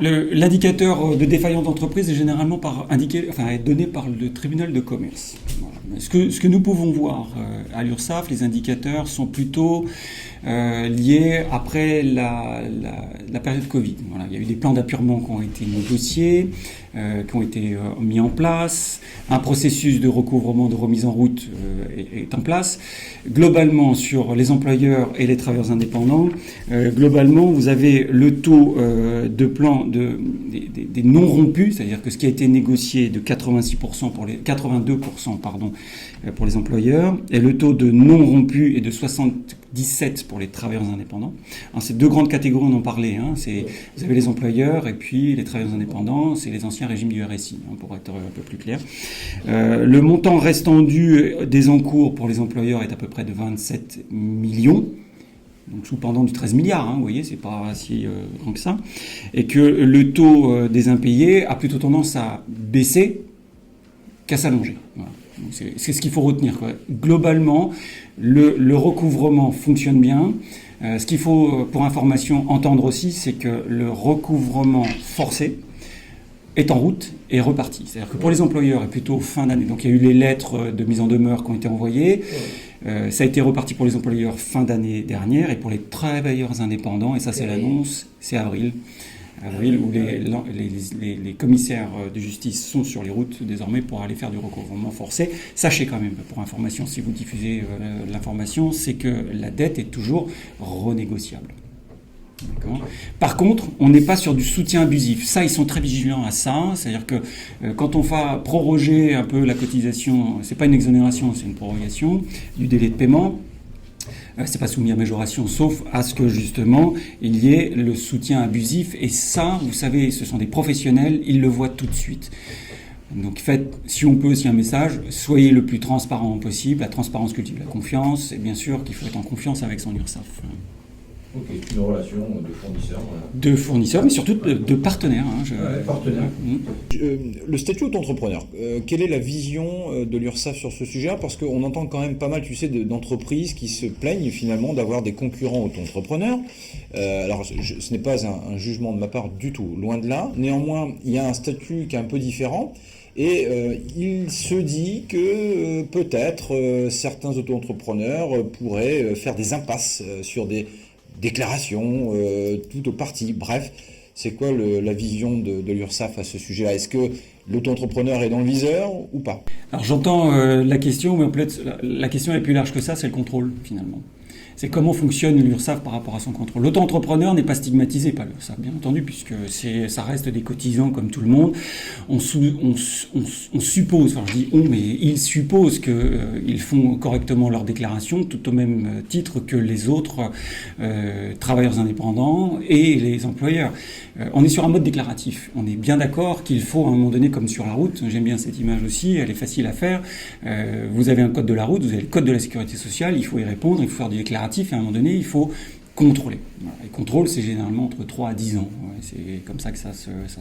Speaker 3: l'indicateur de défaillance d'entreprise est généralement est donné par le tribunal de commerce. Voilà. Ce que nous pouvons voir à l'URSSAF, les indicateurs sont plutôt liés après la période Covid. Voilà. Il y a eu des plans d'appurement qui ont été négociés, qui ont été mis en place. Un processus de recouvrement, de remise en route est en place. Globalement, sur les employeurs et les travailleurs indépendants, globalement, vous avez le taux de plan des non rompus, c'est-à-dire que ce qui a été négocié de 82% pour les employeurs, et le taux de non rompus est de 77% pour les travailleurs indépendants. Alors, c'est deux grandes catégories, on en parlait. Vous avez les employeurs et puis les travailleurs indépendants, c'est les anciens régimes du RSI, pour être un peu plus clair. Le montant restant dû des encours pour les employeurs est à peu près de 27 millions. Donc sous pendant du 13 milliards, vous voyez, c'est pas si grand que ça. Et que le taux des impayés a plutôt tendance à baisser qu'à s'allonger. Voilà. C'est ce qu'il faut retenir, quoi. Globalement, le recouvrement fonctionne bien. Ce qu'il faut, pour information, entendre aussi, c'est que le recouvrement forcé est en route et reparti. C'est-à-dire que pour les employeurs, et plutôt fin d'année, donc il y a eu les lettres de mise en demeure qui ont été envoyées. Ça a été reparti pour les employeurs fin d'année dernière, et pour les travailleurs indépendants, et ça c'est l'annonce, c'est avril où les commissaires de justice sont sur les routes désormais pour aller faire du recouvrement forcé. Sachez quand même, pour information, si vous diffusez l'information, c'est que la dette est toujours renégociable. D'accord. Par contre, on n'est pas sur du soutien abusif. Ça, ils sont très vigilants à ça. C'est-à-dire que quand on va proroger un peu la cotisation, c'est pas une exonération, c'est une prorogation du délai de paiement. C'est pas soumis à majoration, sauf à ce que justement il y ait le soutien abusif. Et ça, vous savez, ce sont des professionnels, ils le voient tout de suite. Donc faites, si on peut aussi un message, soyez le plus transparent possible. La transparence cultive la confiance, et bien sûr qu'il faut être en confiance avec son URSSAF.
Speaker 4: Ok, une relation de fournisseurs. Voilà.
Speaker 3: De fournisseurs, mais surtout de partenaires.
Speaker 4: Partenaires.
Speaker 5: Le statut auto-entrepreneur, quelle est la vision de l'URSSAF sur ce sujet? Parce qu'on entend quand même pas mal, d'entreprises qui se plaignent finalement d'avoir des concurrents auto-entrepreneurs. Alors, ce n'est pas un jugement de ma part du tout, loin de là. Néanmoins, il y a un statut qui est un peu différent. Et il se dit que peut-être certains auto-entrepreneurs pourraient faire des impasses sur des déclarations, tout au parti. Bref, c'est quoi la vision de l'URSSAF à ce sujet-là? Est-ce que l'auto-entrepreneur est dans le viseur ou pas?
Speaker 3: Alors j'entends la question, mais peut-être la question est plus large que ça, c'est le contrôle finalement. C'est comment fonctionne l'URSSAF par rapport à son contrôle. L'auto-entrepreneur n'est pas stigmatisé par l'URSSAF, bien entendu, puisque ça reste des cotisants comme tout le monde. On suppose, enfin je dis on, mais ils supposent qu'ils font correctement leur déclaration, tout au même titre que les autres travailleurs indépendants et les employeurs. On est sur un mode déclaratif. On est bien d'accord qu'il faut à un moment donné, comme sur la route, j'aime bien cette image aussi, elle est facile à faire. Vous avez un code de la route, vous avez le code de la sécurité sociale, il faut y répondre, il faut faire du déclaratif, et à un moment donné, il faut contrôler. Voilà. Et contrôle, c'est généralement entre 3 à 10 ans. Ouais, c'est comme ça que ça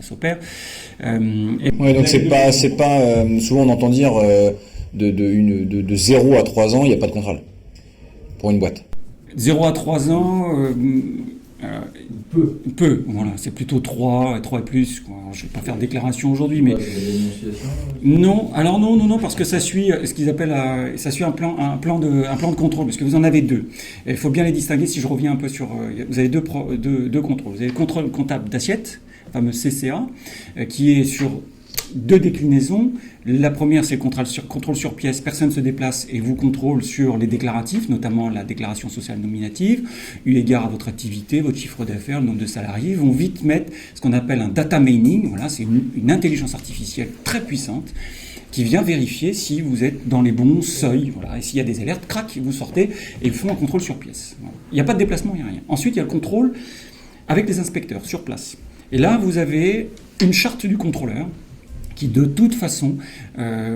Speaker 3: s'opère.
Speaker 5: Donc c'est pas souvent on entend dire de 0 à 3 ans, il n'y a pas de contrôle pour une boîte.
Speaker 3: 0 à 3 ans, peu, voilà, c'est plutôt 3 et plus, quoi. Alors, je ne vais pas faire de déclaration aujourd'hui, mais non, parce que ça suit ce qu'ils appellent ça suit un plan de contrôle, parce que vous en avez deux. Il faut bien les distinguer. Si je reviens un peu sur, vous avez deux contrôles. Vous avez le contrôle comptable d'assiette, le fameux CCA, qui est sur deux déclinaisons. La première, c'est le contrôle sur pièce, personne ne se déplace et vous contrôle sur les déclaratifs, notamment la déclaration sociale nominative, eu égard à votre activité, votre chiffre d'affaires, le nombre de salariés. Ils vont vite mettre ce qu'on appelle un data mining, voilà, c'est une intelligence artificielle très puissante qui vient vérifier si vous êtes dans les bons seuils, voilà, et s'il y a des alertes, crac, vous sortez et ils font un contrôle sur pièce. Voilà. Il n'y a pas de déplacement, il n'y a rien. Ensuite, il y a le contrôle avec les inspecteurs sur place. Et là, vous avez une charte du contrôleur qui, de toute façon,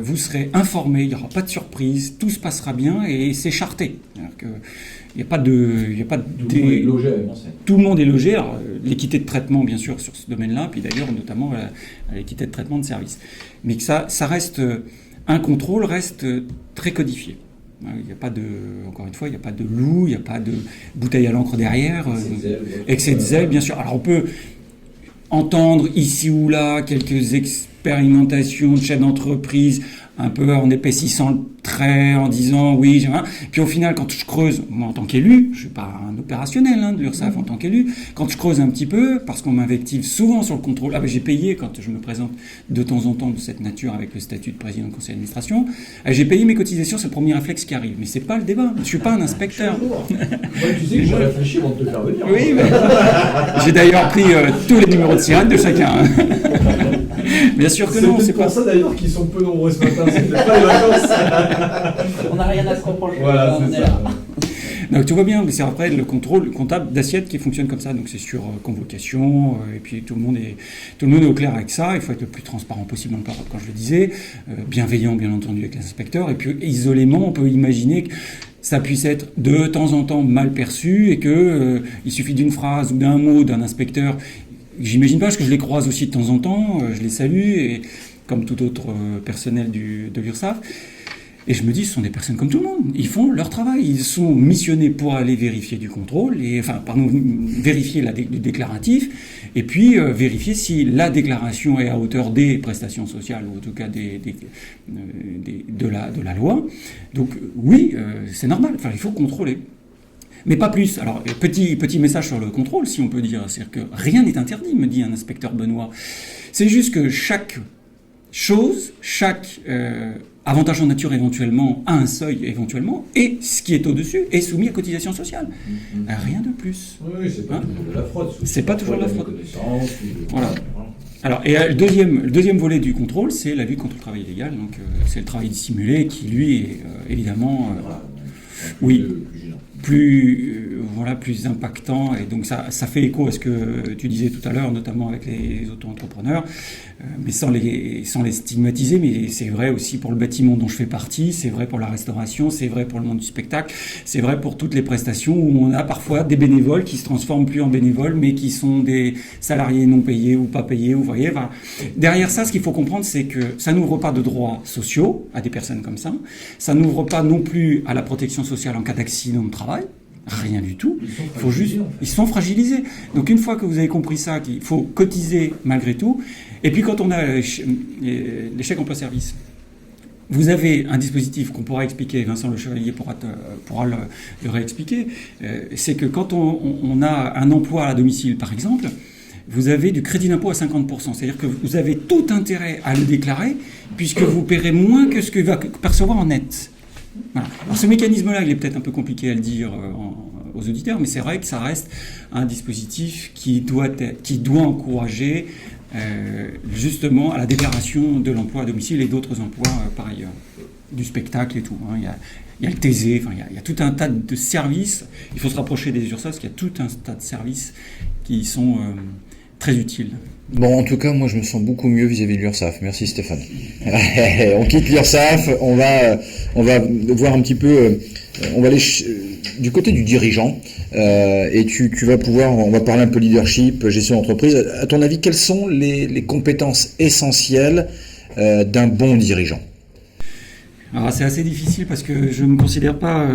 Speaker 3: vous serez informé, il n'y aura pas de surprise, tout se passera bien et c'est charté. Il n'y a pas de... Tout le monde est logé. Alors, l'équité de traitement, bien sûr, sur ce domaine-là, puis d'ailleurs, notamment, l'équité de traitement de service. Mais que ça reste... Un contrôle reste très codifié. Il n'y a pas de, encore une fois, il n'y a pas de loup, il n'y a pas de bouteille à l'encre derrière, excès de zèle, bien sûr. Alors on peut entendre ici ou là quelques expérimentations de chefs d'entreprise, un peu en épaississant le trait, en disant oui, j'aime bien. Puis au final, quand je creuse, moi en tant qu'élu, je ne suis pas un opérationnel de l'URSSAF en tant qu'élu, quand je creuse un petit peu, parce qu'on m'invective souvent sur le contrôle, j'ai payé quand je me présente de temps en temps de cette nature avec le statut de président de conseil d'administration, j'ai payé mes cotisations, c'est le premier réflexe qui arrive. Mais c'est pas le débat, je ne suis pas un inspecteur.
Speaker 4: Ouais, tu sais que j'ai réfléchi avant de te faire venir.
Speaker 3: Oui, mais... j'ai d'ailleurs pris tous les numéros de sirène de chacun. Bien sûr que non, c'est
Speaker 4: pour
Speaker 3: pas
Speaker 4: ça d'ailleurs qu'ils sont peu nombreux ce matin, c'est peut-être pas les vacances.
Speaker 6: On n'a rien à se reprocher.
Speaker 4: Voilà, c'est ça.
Speaker 3: Donc tu vois bien, mais c'est après le contrôle comptable d'assiette qui fonctionne comme ça. Donc c'est sur convocation, et puis tout le monde est au clair avec ça. Il faut être le plus transparent possible dans le parole, quand je le disais, bienveillant bien entendu avec les inspecteurs. Et puis isolément, on peut imaginer que ça puisse être de temps en temps mal perçu et que il suffit d'une phrase ou d'un mot d'un inspecteur. J'imagine pas, parce que je les croise aussi de temps en temps, je les salue, et comme tout autre personnel de l'URSSAF. Et je me dis, ce sont des personnes comme tout le monde. Ils font leur travail. Ils sont missionnés pour aller vérifier du contrôle, vérifier le déclaratif, et puis vérifier si la déclaration est à hauteur des prestations sociales, ou en tout cas de la loi. Donc oui, c'est normal. Enfin, il faut contrôler. Mais pas plus. Alors, petit message sur le contrôle, si on peut dire. C'est-à-dire que rien n'est interdit, me dit un inspecteur Benoît. C'est juste que chaque chose, chaque avantage en nature éventuellement, a un seuil éventuellement, et ce qui est au-dessus est soumis à cotisation sociale. Rien de plus.
Speaker 4: Oui, c'est pas toujours de la fraude.
Speaker 3: C'est pas toujours de la fraude.
Speaker 4: Voilà.
Speaker 3: Alors, et le deuxième volet du contrôle, c'est la lutte contre le travail illégal. Donc, c'est le travail dissimulé qui, lui, est évidemment... oui. Plus impactant, et donc ça fait écho à ce que tu disais tout à l'heure, notamment avec les auto-entrepreneurs, mais sans les stigmatiser, mais c'est vrai aussi pour le bâtiment dont je fais partie, c'est vrai pour la restauration, c'est vrai pour le monde du spectacle, c'est vrai pour toutes les prestations où on a parfois des bénévoles qui se transforment plus en bénévoles, mais qui sont des salariés non payés ou pas payés, vous voyez. Enfin, derrière ça, ce qu'il faut comprendre, c'est que ça n'ouvre pas de droits sociaux à des personnes comme ça n'ouvre pas non plus à la protection sociale en cas d'accident de travail. Rien du tout. Ils sont fragilisés. Donc une fois que vous avez compris ça, qu'il faut cotiser malgré tout, et puis quand on a les chèques emploi-service, vous avez un dispositif qu'on pourra expliquer, Vincent Le Chevalier pourra le réexpliquer, c'est que quand on a un emploi à domicile, par exemple, vous avez du crédit d'impôt à 50%. C'est-à-dire que vous avez tout intérêt à le déclarer, puisque vous paierez moins que ce que va percevoir en net. Voilà. Alors ce mécanisme-là, il est peut-être un peu compliqué à le dire aux auditeurs, mais c'est vrai que ça reste un dispositif qui doit encourager justement à la déclaration de l'emploi à domicile et d'autres emplois par ailleurs, du spectacle et tout. Hein. Il y a le TAISE, il y a tout un tas de services. Il faut se rapprocher des URSSAF parce qu'il y a tout un tas de services qui sont très utiles.
Speaker 5: Bon, en tout cas, moi, je me sens beaucoup mieux vis-à-vis de l'URSSAF. Merci, Stéphane. On quitte l'URSSAF, on va voir un petit peu, on va aller du côté du dirigeant, et tu vas pouvoir, on va parler un peu leadership, gestion d'entreprise. À ton avis, quelles sont les compétences essentielles d'un bon dirigeant?
Speaker 3: Alors, c'est assez difficile parce que je ne me considère pas,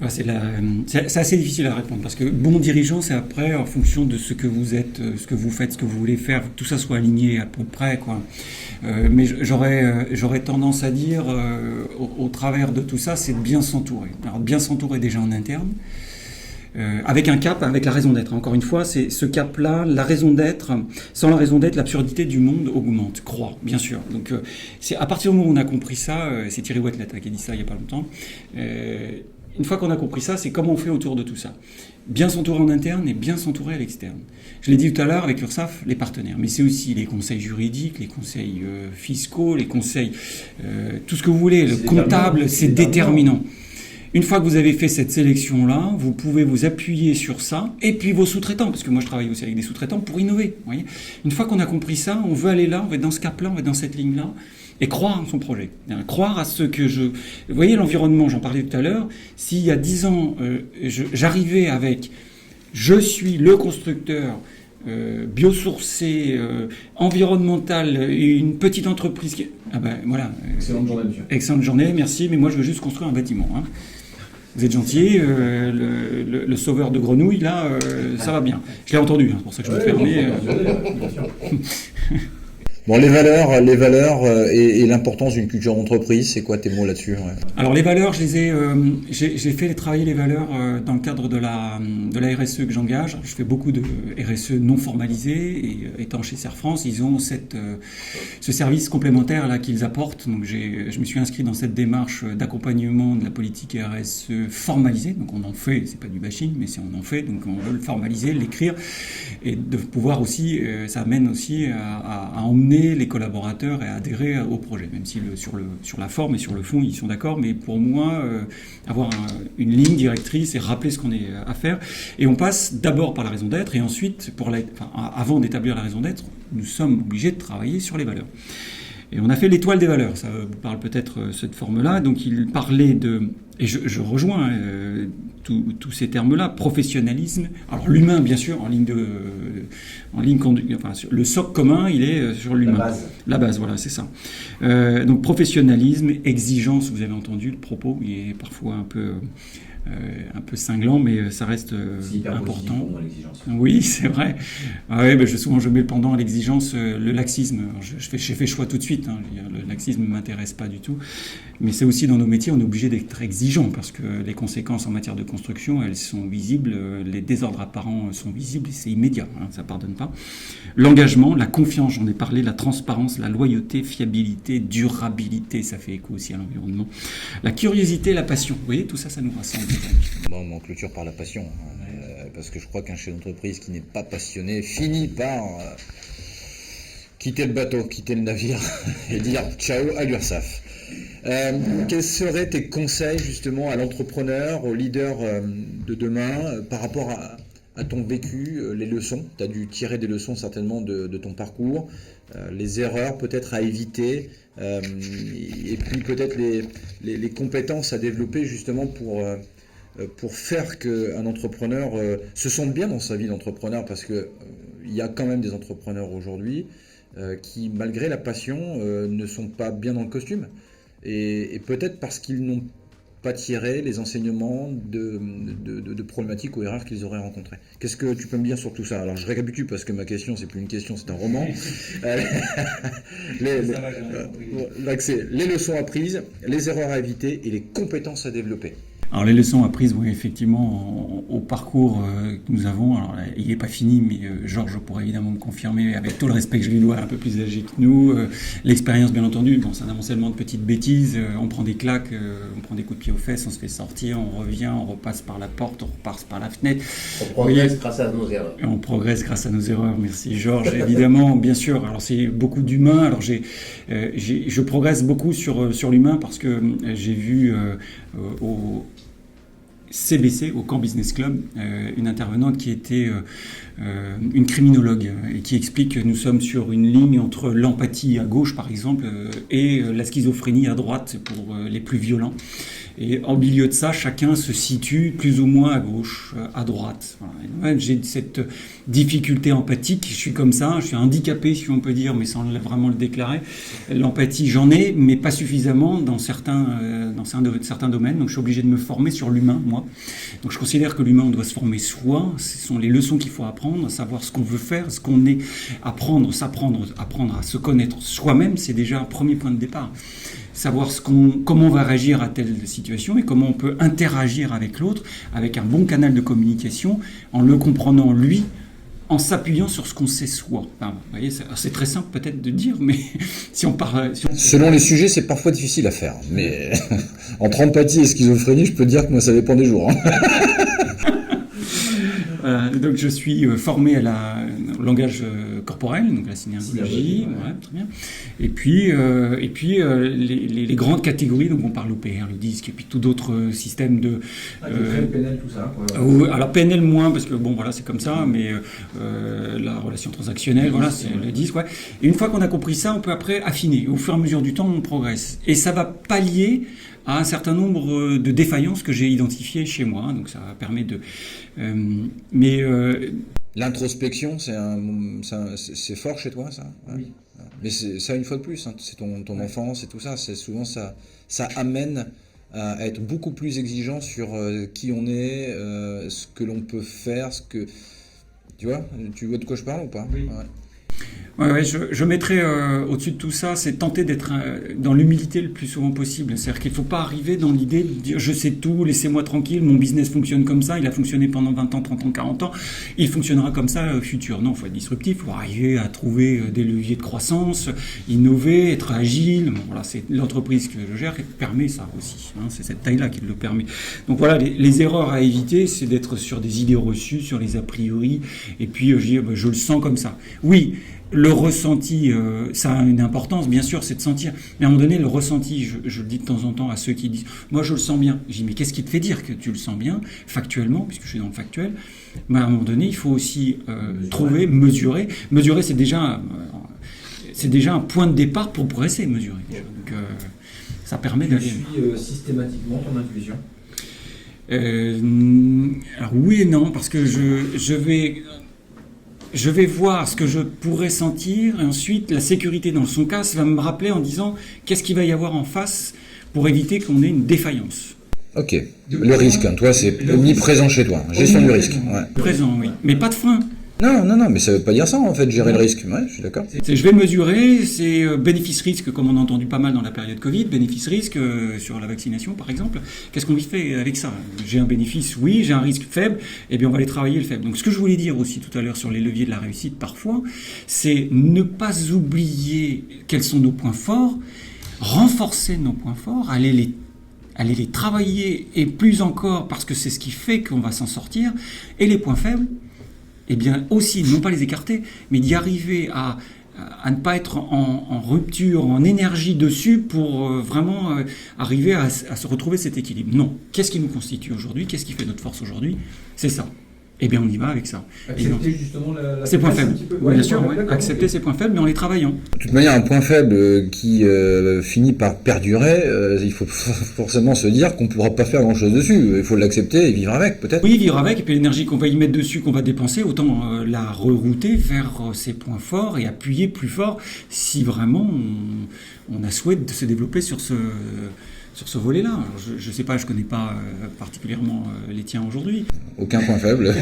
Speaker 3: c'est assez difficile à répondre parce que bon dirigeant, c'est après en fonction de ce que vous êtes, ce que vous faites, ce que vous voulez faire, tout ça soit aligné à peu près, quoi. Mais j'aurais tendance à dire, au travers de tout ça, c'est de bien s'entourer. Alors bien s'entourer déjà en interne, avec un cap, avec la raison d'être. Encore une fois, c'est ce cap-là, la raison d'être. Sans la raison d'être, l'absurdité du monde augmente, croît, bien sûr. Donc, c'est à partir du moment où on a compris ça, c'est Thierry Wattlet qui a dit ça il y a pas longtemps. Une fois qu'on a compris ça, c'est comment on fait autour de tout ça. Bien s'entourer en interne et bien s'entourer à l'externe. Je l'ai dit tout à l'heure avec l'URSSAF, les partenaires, mais c'est aussi les conseils juridiques, les conseils fiscaux, les conseils, tout ce que vous voulez, le comptable, c'est déterminant. Une fois que vous avez fait cette sélection-là, vous pouvez vous appuyer sur ça, et puis vos sous-traitants, parce que moi je travaille aussi avec des sous-traitants pour innover. Vous voyez, une fois qu'on a compris ça, on veut aller là, on va être dans ce cap-là, on va être dans cette ligne-là, et croire en son projet. Croire à ce que je... Vous voyez l'environnement, j'en parlais tout à l'heure, s'il y a 10 ans, j'arrivais avec « je suis le constructeur », biosourcé, environnemental, une petite entreprise qui... Ah ben voilà.
Speaker 4: Excellente journée, monsieur.
Speaker 3: Excellente journée, merci, mais moi je veux juste construire un bâtiment. Hein. Vous êtes gentil, le sauveur de grenouilles, là, ça va bien. Je l'ai entendu, hein, c'est pour ça que je me permets.
Speaker 5: Bon, les valeurs et l'importance d'une culture d'entreprise, c'est quoi tes mots là-dessus?
Speaker 3: Alors les valeurs, j'ai fait travailler les valeurs dans le cadre de la RSE que j'engage. Je fais beaucoup de RSE non formalisée et étant chez Serre France, ils ont ce service complémentaire là qu'ils apportent. Donc je me suis inscrit dans cette démarche d'accompagnement de la politique RSE formalisée. Donc on en fait, c'est pas du bashing, mais on en fait. Donc on veut le formaliser, l'écrire et de pouvoir aussi, ça amène aussi à emmener les collaborateurs et adhérer au projet, même si sur la forme et sur le fond ils sont d'accord, mais pour moi avoir une ligne directrice et rappeler ce qu'on est à faire, et on passe d'abord par la raison d'être, et ensuite avant d'établir la raison d'être, nous sommes obligés de travailler sur les valeurs. Et on a fait l'étoile des valeurs, ça vous parle peut-être cette forme-là. Donc il parlait et je rejoins tous ces termes-là, professionnalisme. Alors l'humain, bien sûr, le socle commun, il est sur l'humain. La base, voilà, c'est ça. Donc professionnalisme, exigence, vous avez entendu le propos, il est parfois un peu cinglant, mais ça reste important.
Speaker 1: Pour moi, l'exigence.
Speaker 3: Oui, c'est vrai. Ah ouais, souvent je mets le pendant à l'exigence, le laxisme. J'ai fait choix tout de suite. Hein. Le laxisme ne m'intéresse pas du tout. Mais c'est aussi dans nos métiers, on est obligé d'être exigeant parce que les conséquences en matière de construction, elles sont visibles. Les désordres apparents sont visibles et c'est immédiat. Hein, ça ne pardonne pas. L'engagement, la confiance, j'en ai parlé, la transparence, la loyauté, fiabilité, durabilité, ça fait écho aussi à l'environnement. La curiosité, la passion. Vous voyez, tout ça, ça nous rassemble.
Speaker 5: Bon, on clôture par la passion, parce que je crois qu'un chef d'entreprise qui n'est pas passionné finit par quitter le bateau, quitter le navire et dire ciao à l'URSSAF. Quels seraient tes conseils justement à l'entrepreneur, au leader de demain par rapport à ton vécu, les leçons? Tu as dû tirer des leçons certainement de ton parcours, les erreurs peut-être à éviter, et puis peut-être les compétences à développer justement pour faire qu'un entrepreneur se sente bien dans sa vie d'entrepreneur, parce que il y a quand même des entrepreneurs aujourd'hui qui, malgré la passion, ne sont pas bien dans le costume, et peut-être parce qu'ils n'ont pas tiré les enseignements de problématiques ou erreurs qu'ils auraient rencontrées. Qu'est-ce que tu peux me dire sur tout ça? Alors je récapitule parce que ma question, c'est plus une question, c'est un roman. Les leçons apprises, les erreurs à éviter et les compétences à développer.
Speaker 3: Alors les leçons apprises, oui, effectivement, au parcours que nous avons, alors il n'est pas fini, mais Georges pourrait évidemment me confirmer, avec tout le respect que je lui dois, un peu plus âgé que nous. L'expérience, bien entendu, bon, c'est un amoncellement de petites bêtises, on prend des claques, on prend des coups de pied aux fesses, on se fait sortir, on revient, on repasse par la porte, on repasse par la fenêtre.
Speaker 6: On progresse grâce à nos erreurs.
Speaker 3: On progresse grâce à nos erreurs, merci Georges, évidemment, bien sûr. Alors c'est beaucoup d'humain, alors je progresse beaucoup sur l'humain parce que j'ai vu au CBC, au Caen Business Club, une intervenante qui était une criminologue et qui explique que nous sommes sur une ligne entre l'empathie à gauche, par exemple, et la schizophrénie à droite pour les plus violents. Et au milieu de ça, chacun se situe plus ou moins à gauche, à droite. Voilà. J'ai cette difficulté empathique, je suis comme ça, je suis handicapé si on peut dire, mais sans vraiment le déclarer. L'empathie, j'en ai, mais pas suffisamment dans certains domaines, donc je suis obligé de me former sur l'humain, moi. Donc je considère que l'humain, on doit se former soi, ce sont les leçons qu'il faut apprendre, savoir ce qu'on veut faire, ce qu'on est, apprendre à se connaître soi-même, c'est déjà un premier point de départ. savoir comment on va réagir à telle situation et comment on peut interagir avec l'autre, avec un bon canal de communication, en le comprenant lui, en s'appuyant sur ce qu'on sait soi. Enfin, vous voyez, c'est très simple peut-être de dire, mais si on parle...
Speaker 5: Selon les sujets, c'est parfois difficile à faire. Mais entre empathie et schizophrénie, je peux dire que moi, ça dépend des jours. Hein.
Speaker 3: Donc je suis formé au langage corporel, donc la synergologie, ouais, très bien. Et puis les grandes catégories, donc on parle OPR, le disque, et puis tout d'autres systèmes de.
Speaker 4: PNL, tout ça. Quoi.
Speaker 3: Alors PNL moins parce que bon voilà c'est comme ça, mais la relation transactionnelle, voilà c'est le disque, ouais. Et une fois qu'on a compris ça, on peut après affiner. Au fur et à mesure du temps, on progresse, et ça va pallier à un certain nombre de défaillances que j'ai identifiées chez moi. Donc ça permet de...
Speaker 5: L'introspection, c'est fort chez toi, ça? Ouais.
Speaker 4: Oui.
Speaker 5: Mais ça, une fois de plus, hein, c'est ton enfance et tout ça. C'est souvent ça amène à être beaucoup plus exigeant sur qui on est, ce que l'on peut faire, tu vois de quoi je parle ou pas?
Speaker 4: Oui.
Speaker 5: Ouais.
Speaker 3: Ouais, je mettrais au-dessus de tout ça, c'est tenter d'être dans l'humilité le plus souvent possible. C'est-à-dire qu'il ne faut pas arriver dans l'idée de dire je sais tout, laissez-moi tranquille, mon business fonctionne comme ça, il a fonctionné pendant 20 ans, 30 ans, 40 ans, il fonctionnera comme ça au futur. Non, il faut être disruptif, il faut arriver à trouver des leviers de croissance, innover, être agile. Bon, voilà, c'est l'entreprise que je gère qui permet ça aussi. Hein, c'est cette taille-là qui le permet. Donc voilà, les erreurs à éviter, c'est d'être sur des idées reçues, sur les a priori, et puis je le sens comme ça. Oui, le ressenti, ça a une importance, bien sûr, c'est de sentir. Mais à un moment donné, le ressenti, je le dis de temps en temps à ceux qui disent « Moi, je le sens bien ». Je dis « Mais qu'est-ce qui te fait dire que tu le sens bien, factuellement, puisque je suis dans le factuel ?» Mais à un moment donné, il faut aussi trouver, mesurer. Mesurer, c'est déjà un point de départ pour progresser, mesurer. Donc, ça permet d'aller...
Speaker 4: Tu suis systématiquement ton intuition?
Speaker 3: Alors oui et non, parce que je vais voir ce que je pourrais sentir, et ensuite la sécurité dans son cas, ça va me rappeler en disant qu'est-ce qu'il va y avoir en face pour éviter qu'on ait une défaillance.
Speaker 5: Ok. Le risque, hein, toi, c'est omniprésent chez toi. Gestion du risque. Ouais.
Speaker 3: Présent, oui. Mais pas de frein.
Speaker 5: Non, mais ça veut pas dire ça, en fait, gérer le risque. Ouais, je suis d'accord.
Speaker 3: Je vais mesurer, c'est bénéfice-risque, comme on a entendu pas mal dans la période Covid, bénéfice-risque sur la vaccination, par exemple. Qu'est-ce qu'on fait avec ça? J'ai un bénéfice, oui, j'ai un risque faible, eh bien on va aller travailler le faible. Donc ce que je voulais dire aussi tout à l'heure sur les leviers de la réussite, parfois, c'est ne pas oublier quels sont nos points forts, renforcer nos points forts, aller les travailler, et plus encore, parce que c'est ce qui fait qu'on va s'en sortir, et les points faibles, eh bien aussi, non pas les écarter, mais d'y arriver à ne pas être en rupture, en énergie dessus pour vraiment arriver à se retrouver cet équilibre. Non. Qu'est-ce qui nous constitue aujourd'hui? Qu'est-ce qui fait notre force aujourd'hui? C'est ça. Eh bien, on y va avec ça.
Speaker 4: Accepter justement
Speaker 3: ses points faibles. Oui, bien sûr, ouais. Accepter ses points faibles, mais en les travaillant.
Speaker 5: De toute manière, un point faible qui finit par perdurer, il faut forcément se dire qu'on ne pourra pas faire grand-chose dessus. Il faut l'accepter et vivre avec, peut-être.
Speaker 3: Oui, vivre avec, et puis l'énergie qu'on va y mettre dessus, qu'on va dépenser, autant la rerouter vers ses points forts et appuyer plus fort si vraiment on a souhait de se développer sur ce volet-là. Alors, je ne sais pas, je ne connais pas particulièrement les tiens aujourd'hui.
Speaker 5: Aucun point faible.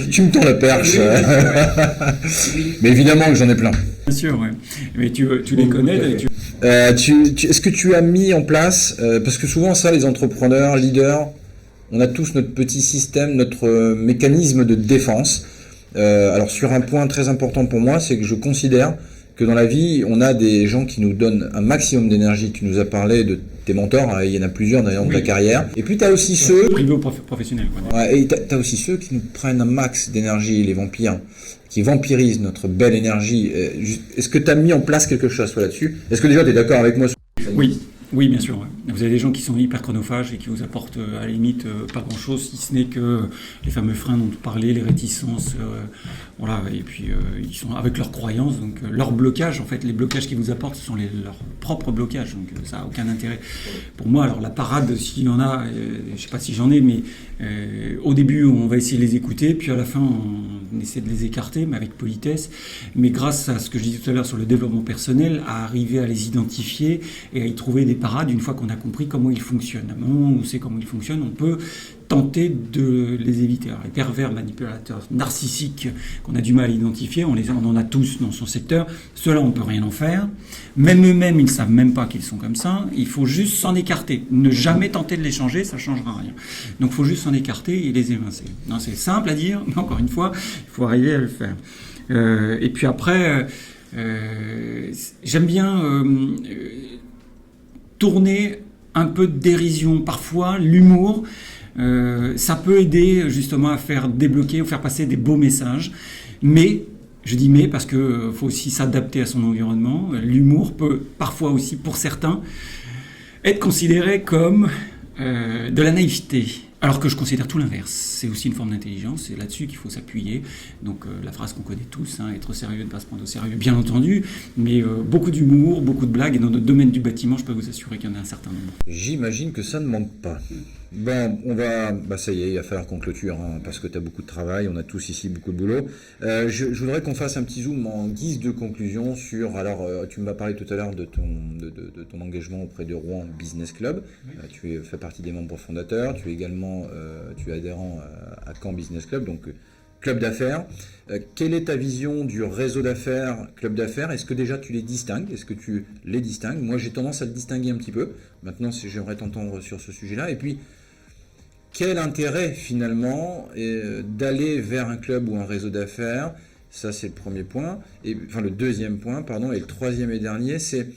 Speaker 5: Tu me tends la perche. Mais évidemment que j'en ai plein.
Speaker 3: Bien sûr, oui. Mais tu les connais.
Speaker 5: Est-ce que tu as mis en place, parce que souvent ça, les entrepreneurs, leaders, on a tous notre petit système, notre mécanisme de défense. Alors sur un point très important pour moi, c'est que je considère que dans la vie, on a des gens qui nous donnent un maximum d'énergie. Tu nous as parlé de tes mentors, il y en a plusieurs d'ailleurs de ta carrière. Et puis tu as aussi ceux...
Speaker 3: Privé ou professionnel.
Speaker 5: Ouais, et tu as aussi ceux qui nous prennent un max d'énergie, les vampires, qui vampirisent notre belle énergie. Est-ce que tu as mis en place quelque chose toi, là-dessus? Est-ce que déjà tu es d'accord avec moi sur...
Speaker 3: Oui, bien sûr. Ouais. Vous avez des gens qui sont hyper chronophages et qui vous apportent à la limite pas grand-chose, si ce n'est que les fameux freins dont on parlait, les réticences, voilà. Et puis ils sont avec leurs croyances, donc leurs blocages, en fait, les blocages qu'ils vous apportent, ce sont leurs propres blocages, donc ça n'a aucun intérêt. Pour moi, alors la parade, s'il y en a, je ne sais pas si j'en ai, mais au début, on va essayer de les écouter, puis à la fin, on essaie de les écarter, mais avec politesse. Mais grâce à ce que je disais tout à l'heure sur le développement personnel, à arriver à les identifier et à y trouver des parades, une fois qu'on a compris comment ils fonctionnent. À un moment où on sait comment ils fonctionnent, on peut tenter de les éviter. Alors, les pervers manipulateurs narcissiques qu'on a du mal à identifier, on en a tous dans son secteur, ceux-là on ne peut rien en faire. Même eux-mêmes, ils ne savent même pas qu'ils sont comme ça, il faut juste s'en écarter. Ne jamais tenter de les changer, ça ne changera rien. Donc il faut juste s'en écarter et les évincer. Non, c'est simple à dire, mais encore une fois, il faut arriver à le faire. Et puis après, j'aime bien tourner un peu de dérision, parfois l'humour. Ça peut aider justement à faire débloquer ou faire passer des beaux messages, mais je dis mais parce que faut aussi s'adapter à son environnement. L'humour peut parfois aussi, pour certains, être considéré comme de la naïveté. Alors que je considère tout l'inverse. C'est aussi une forme d'intelligence, c'est là-dessus qu'il faut s'appuyer. Donc la phrase qu'on connaît tous, être sérieux, ne pas se prendre au sérieux, bien entendu, mais beaucoup d'humour, beaucoup de blagues, et dans notre domaine du bâtiment, je peux vous assurer qu'il y en a un certain nombre.
Speaker 5: J'imagine que ça ne manque pas. Bon, ça y est, il va falloir qu'on clôture, parce que tu as beaucoup de travail, on a tous ici beaucoup de boulot. Je voudrais qu'on fasse un petit zoom en guise de conclusion sur, tu m'as parlé tout à l'heure de ton engagement auprès de Rouen Business Club. Tu fais partie des membres fondateurs, tu es également tu es adhérent à Caen Business Club, donc club d'affaires. Quelle est ta vision du réseau d'affaires, club d'affaires? Est-ce que déjà tu les distingues? Est-ce que tu les distingues? Moi, j'ai tendance à le distinguer un petit peu. Maintenant, j'aimerais t'entendre sur ce sujet-là. Et puis, quel intérêt finalement d'aller vers un club ou un réseau d'affaires? Ça, c'est le premier point. Le deuxième point, pardon. Et le troisième et dernier, c'est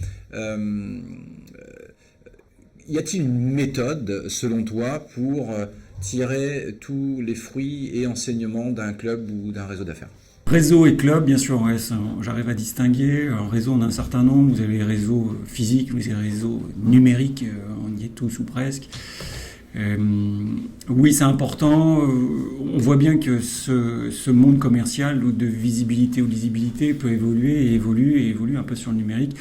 Speaker 5: y a-t-il une méthode, selon toi, pour tirer tous les fruits et enseignements d'un club ou d'un réseau d'affaires?
Speaker 3: Réseau et club, bien sûr, ouais, j'arrive à distinguer. En réseau, on a un certain nombre. Vous avez les réseaux physiques, vous avez les réseaux numériques, on y est tous ou presque. Oui, c'est important. On voit bien que ce monde commercial ou de visibilité ou lisibilité peut évoluer et évolue un peu sur le numérique.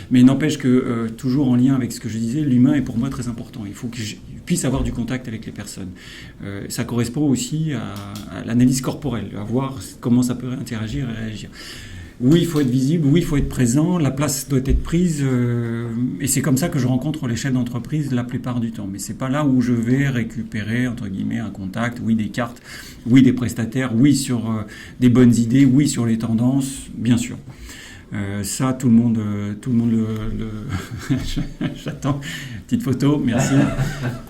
Speaker 3: Mais il n'empêche que, toujours en lien avec ce que je disais, l'humain est pour moi très important. Il faut que je puisse avoir du contact avec les personnes. Ça correspond aussi à l'analyse corporelle, à voir comment ça peut interagir et réagir. Oui, il faut être visible, oui, il faut être présent, la place doit être prise, et c'est comme ça que je rencontre les chefs d'entreprise la plupart du temps. Mais c'est pas là où je vais récupérer, entre guillemets, un contact, oui, des cartes, oui, des prestataires, oui, sur des bonnes idées, oui, sur les tendances, bien sûr. Ça, tout le monde J'attends. Petite photo, merci.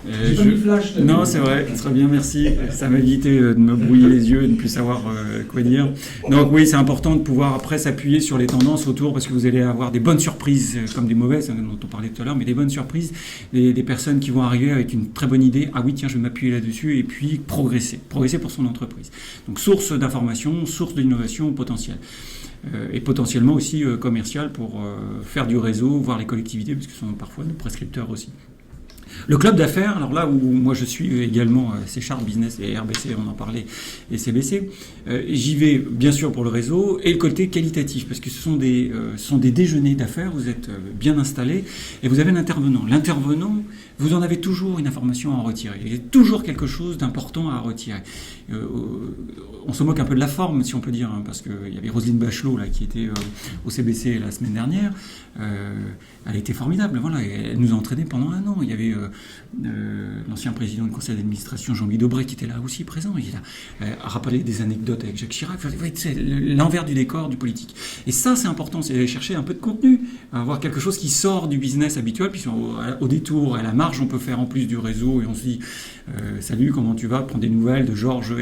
Speaker 4: J'ai pas mis flash.
Speaker 3: Non, c'est vrai, très bien, merci. Ça m'a évité de me brouiller les yeux et de ne plus savoir quoi dire. Donc oui, c'est important de pouvoir après s'appuyer sur les tendances autour, parce que vous allez avoir des bonnes surprises, comme des mauvaises, dont on parlait tout à l'heure, mais des bonnes surprises, des personnes qui vont arriver avec une très bonne idée. Ah oui, tiens, je vais m'appuyer là-dessus, et puis progresser pour son entreprise. Donc source d'information, source d'innovation potentielle. Et potentiellement aussi commercial pour faire du réseau, voir les collectivités, parce que ce sont parfois nos prescripteurs aussi. Le club d'affaires, alors là où moi je suis également C-Sharp Business et RBC, on en parlait, et CBC, j'y vais bien sûr pour le réseau et le côté qualitatif, parce que ce sont des déjeuners d'affaires, vous êtes bien installés et vous avez l'intervenant. L'intervenant, vous en avez toujours une information à en retirer. Il y a toujours quelque chose d'important à retirer. On se moque un peu de la forme, si on peut dire, parce qu'il y avait Roselyne Bachelot là, qui était au CBC la semaine dernière. Elle était formidable, voilà, elle nous a entraînés pendant 1 an. Il y avait l'ancien président du conseil d'administration, Jean-Louis Debré, qui était là aussi présent. Il a rappelé des anecdotes avec Jacques Chirac. C'est l'envers du décor du politique. Et ça, c'est important, c'est d'aller chercher un peu de contenu, avoir quelque chose qui sort du business habituel, puis au détour, à la marge, on peut faire en plus du réseau, et on se dit salut, comment tu vas, prendre des nouvelles de Georges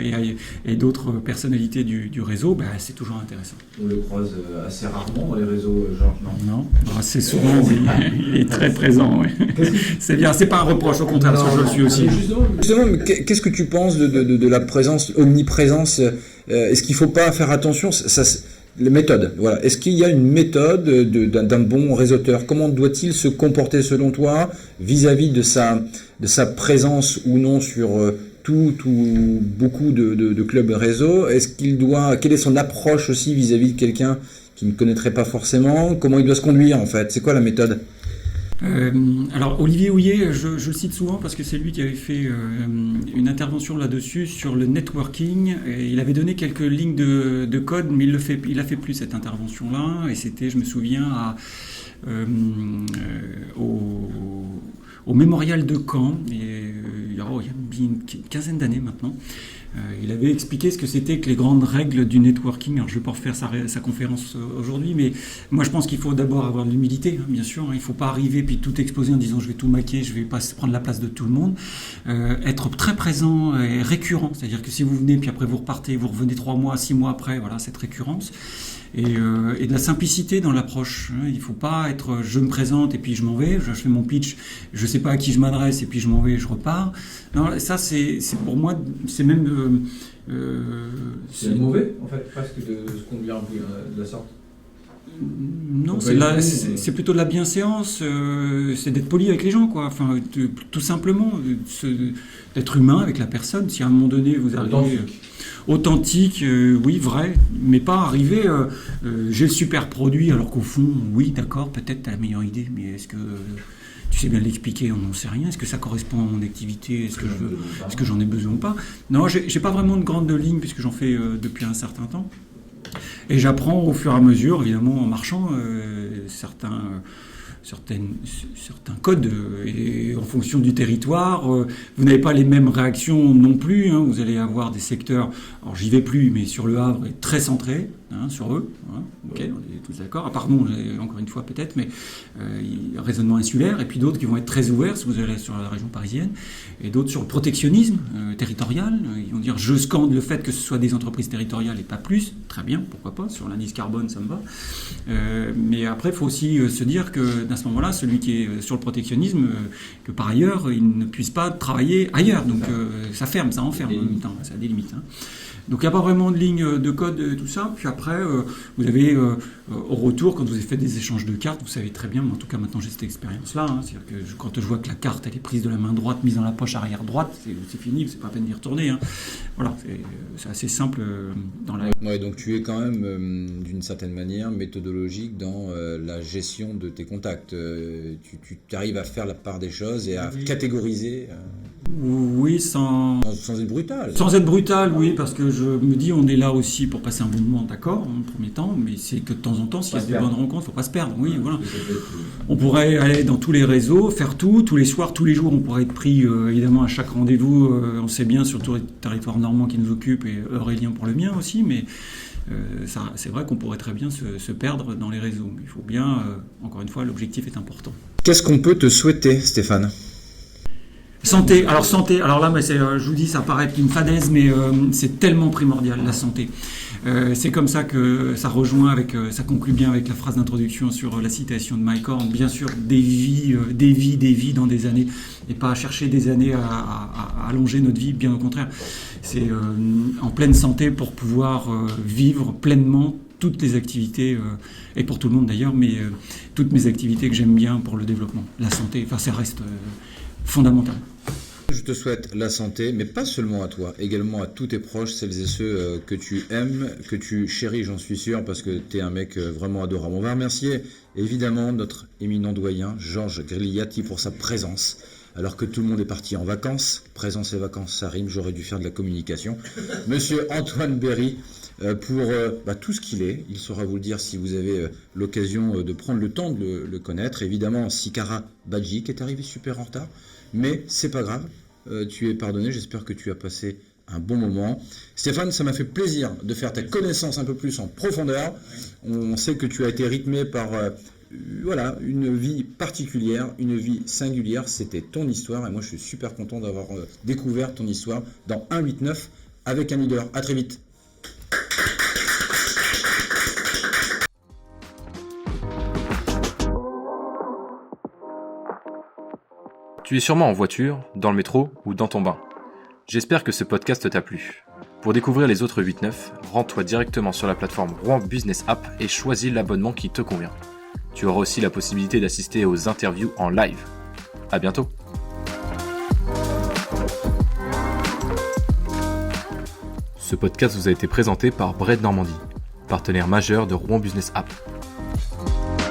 Speaker 3: et d'autres personnalités du réseau, c'est toujours intéressant.
Speaker 1: On le croise assez rarement dans les réseaux, Georges, non?
Speaker 3: Non, assez souvent, oui. Il est très présent, oui. C'est bien, c'est pas un reproche, au contraire, parce que je le suis aussi.
Speaker 5: Justement, qu'est-ce que tu penses de la présence, omniprésence? Est-ce qu'il ne faut pas faire attention, les méthodes, voilà. Est-ce qu'il y a une méthode d'un bon réseauteur? Comment doit-il se comporter selon toi vis-à-vis de sa présence ou non sur beaucoup de clubs réseaux? Quelle est son approche aussi vis-à-vis de quelqu'un qui ne connaîtrait pas forcément? Comment il doit se conduire en fait? C'est quoi la méthode?
Speaker 3: Alors Olivier Houillet, je le cite souvent parce que c'est lui qui avait fait une intervention là-dessus sur le networking, et il avait donné quelques lignes de code, mais il a fait plus cette intervention-là, et c'était, je me souviens, au mémorial de Caen, il y a une quinzaine d'années maintenant. Il avait expliqué ce que c'était que les grandes règles du networking. Alors, je ne vais pas refaire sa conférence aujourd'hui, mais moi je pense qu'il faut d'abord avoir de l'humilité, bien sûr. Il ne faut pas arriver puis tout exploser en disant je vais tout maquer, je ne vais pas prendre la place de tout le monde. Être très présent et récurrent, c'est-à-dire que si vous venez puis après vous repartez, vous revenez 3 mois, 6 mois après, voilà, cette récurrence. Et de la simplicité dans l'approche. Il ne faut pas être je me présente et puis je m'en vais, je fais mon pitch, je ne sais pas à qui je m'adresse et puis je m'en vais et je repars. Non, ça c'est pour moi, c'est même...
Speaker 7: c'est mauvais, en fait, presque de se conduire un peu de la sorte.
Speaker 3: Non, c'est plutôt de la bienséance, c'est d'être poli avec les gens, quoi. Enfin, tout simplement, d'être humain avec la personne. Si à un moment donné vous arrivez... Authentique, oui, vrai, mais pas arriver, j'ai le super produit, alors qu'au fond, oui, d'accord, peut-être tu as la meilleure idée, mais est-ce que tu sais bien l'expliquer, on n'en sait rien, est-ce que ça correspond à mon activité, est-ce que j'en ai besoin ou pas? Non, j'ai pas vraiment de grande ligne, puisque j'en fais depuis un certain temps, et j'apprends au fur et à mesure, évidemment, en marchant, certains codes, et en fonction du territoire, vous n'avez pas les mêmes réactions non plus, vous allez avoir des secteurs, alors j'y vais plus, mais sur le Havre est très centré, sur eux, ok, on est tous d'accord, pardon, encore une fois peut-être, mais raisonnement insulaire, et puis d'autres qui vont être très ouverts si vous allez sur la région parisienne, et d'autres sur le protectionnisme territorial, ils vont dire je scande le fait que ce soit des entreprises territoriales et pas plus, très bien, pourquoi pas, sur l'indice carbone ça me va, mais après il faut aussi se dire que à ce moment-là, celui qui est sur le protectionnisme, que par ailleurs, il ne puisse pas travailler ailleurs. Donc ça ferme, ça enferme en même temps, ça a des limites. Donc il n'y a pas vraiment de ligne de code, tout ça. Puis après, vous avez au retour, quand vous avez fait des échanges de cartes, vous savez très bien, mais en tout cas maintenant j'ai cette expérience-là, c'est-à-dire que quand je vois que la carte elle est prise de la main droite, mise dans la poche arrière droite, c'est fini, c'est pas la peine d'y retourner. Voilà, c'est assez simple dans la...
Speaker 5: Ouais, donc tu es quand même d'une certaine manière méthodologique dans la gestion de tes contacts. Tu arrives à faire la part des choses et à catégoriser.
Speaker 3: Oui, sans
Speaker 5: être brutal.
Speaker 3: Sans être brutal, oui, parce que je me dis on est là aussi pour passer un bon moment, d'accord, en premier temps, mais c'est que de temps en temps, s'il y a des bonnes rencontres, il ne faut pas se perdre. Oui, voilà. On pourrait aller dans tous les réseaux, faire tout, tous les soirs, tous les jours, on pourrait être pris évidemment à chaque rendez-vous, on sait bien, sur tout le territoire normand qui nous occupe, et Aurélien pour le mien aussi, mais ça, c'est vrai qu'on pourrait très bien se perdre dans les réseaux. Il faut bien, encore une fois, l'objectif est important.
Speaker 5: Qu'est-ce qu'on peut te souhaiter, Stéphane ?
Speaker 3: Santé, alors là, je vous dis, ça paraît être une fadaise, mais c'est tellement primordial, la santé. C'est comme ça que ça rejoint ça conclut bien avec la phrase d'introduction sur la citation de Mike Horn. Bien sûr, des vies dans des années, et pas chercher des années à allonger notre vie, bien au contraire. C'est en pleine santé pour pouvoir vivre pleinement toutes les activités, et pour tout le monde d'ailleurs, mais toutes mes activités que j'aime bien pour le développement. La santé, ça reste fondamental.
Speaker 5: Je te souhaite la santé, mais pas seulement à toi, également à tous tes proches, celles et ceux que tu aimes, que tu chéris, j'en suis sûr, parce que tu es un mec vraiment adorable. On va remercier évidemment notre éminent doyen, Georges Grigliati, pour sa présence, alors que tout le monde est parti en vacances. Présence et vacances, ça rime, j'aurais dû faire de la communication. Monsieur Antoine Berry, pour tout ce qu'il est. Il saura vous le dire si vous avez l'occasion de prendre le temps de le connaître. Évidemment, Sikara Badji, qui est arrivé super en retard, mais c'est pas grave, tu es pardonné, j'espère que tu as passé un bon moment. Stéphane, ça m'a fait plaisir de faire ta connaissance un peu plus en profondeur. On sait que tu as été rythmé par une vie particulière, une vie singulière, c'était ton histoire, et moi je suis super content d'avoir découvert ton histoire dans 1-8-9 avec un leader. À très vite.
Speaker 2: Tu es sûrement en voiture, dans le métro ou dans ton bain. J'espère que ce podcast t'a plu. Pour découvrir les autres 8-9, rends-toi directement sur la plateforme Rouen Business App et choisis l'abonnement qui te convient. Tu auras aussi la possibilité d'assister aux interviews en live. À bientôt. Ce podcast vous a été présenté par Bread Normandie, partenaire majeur de Rouen Business App.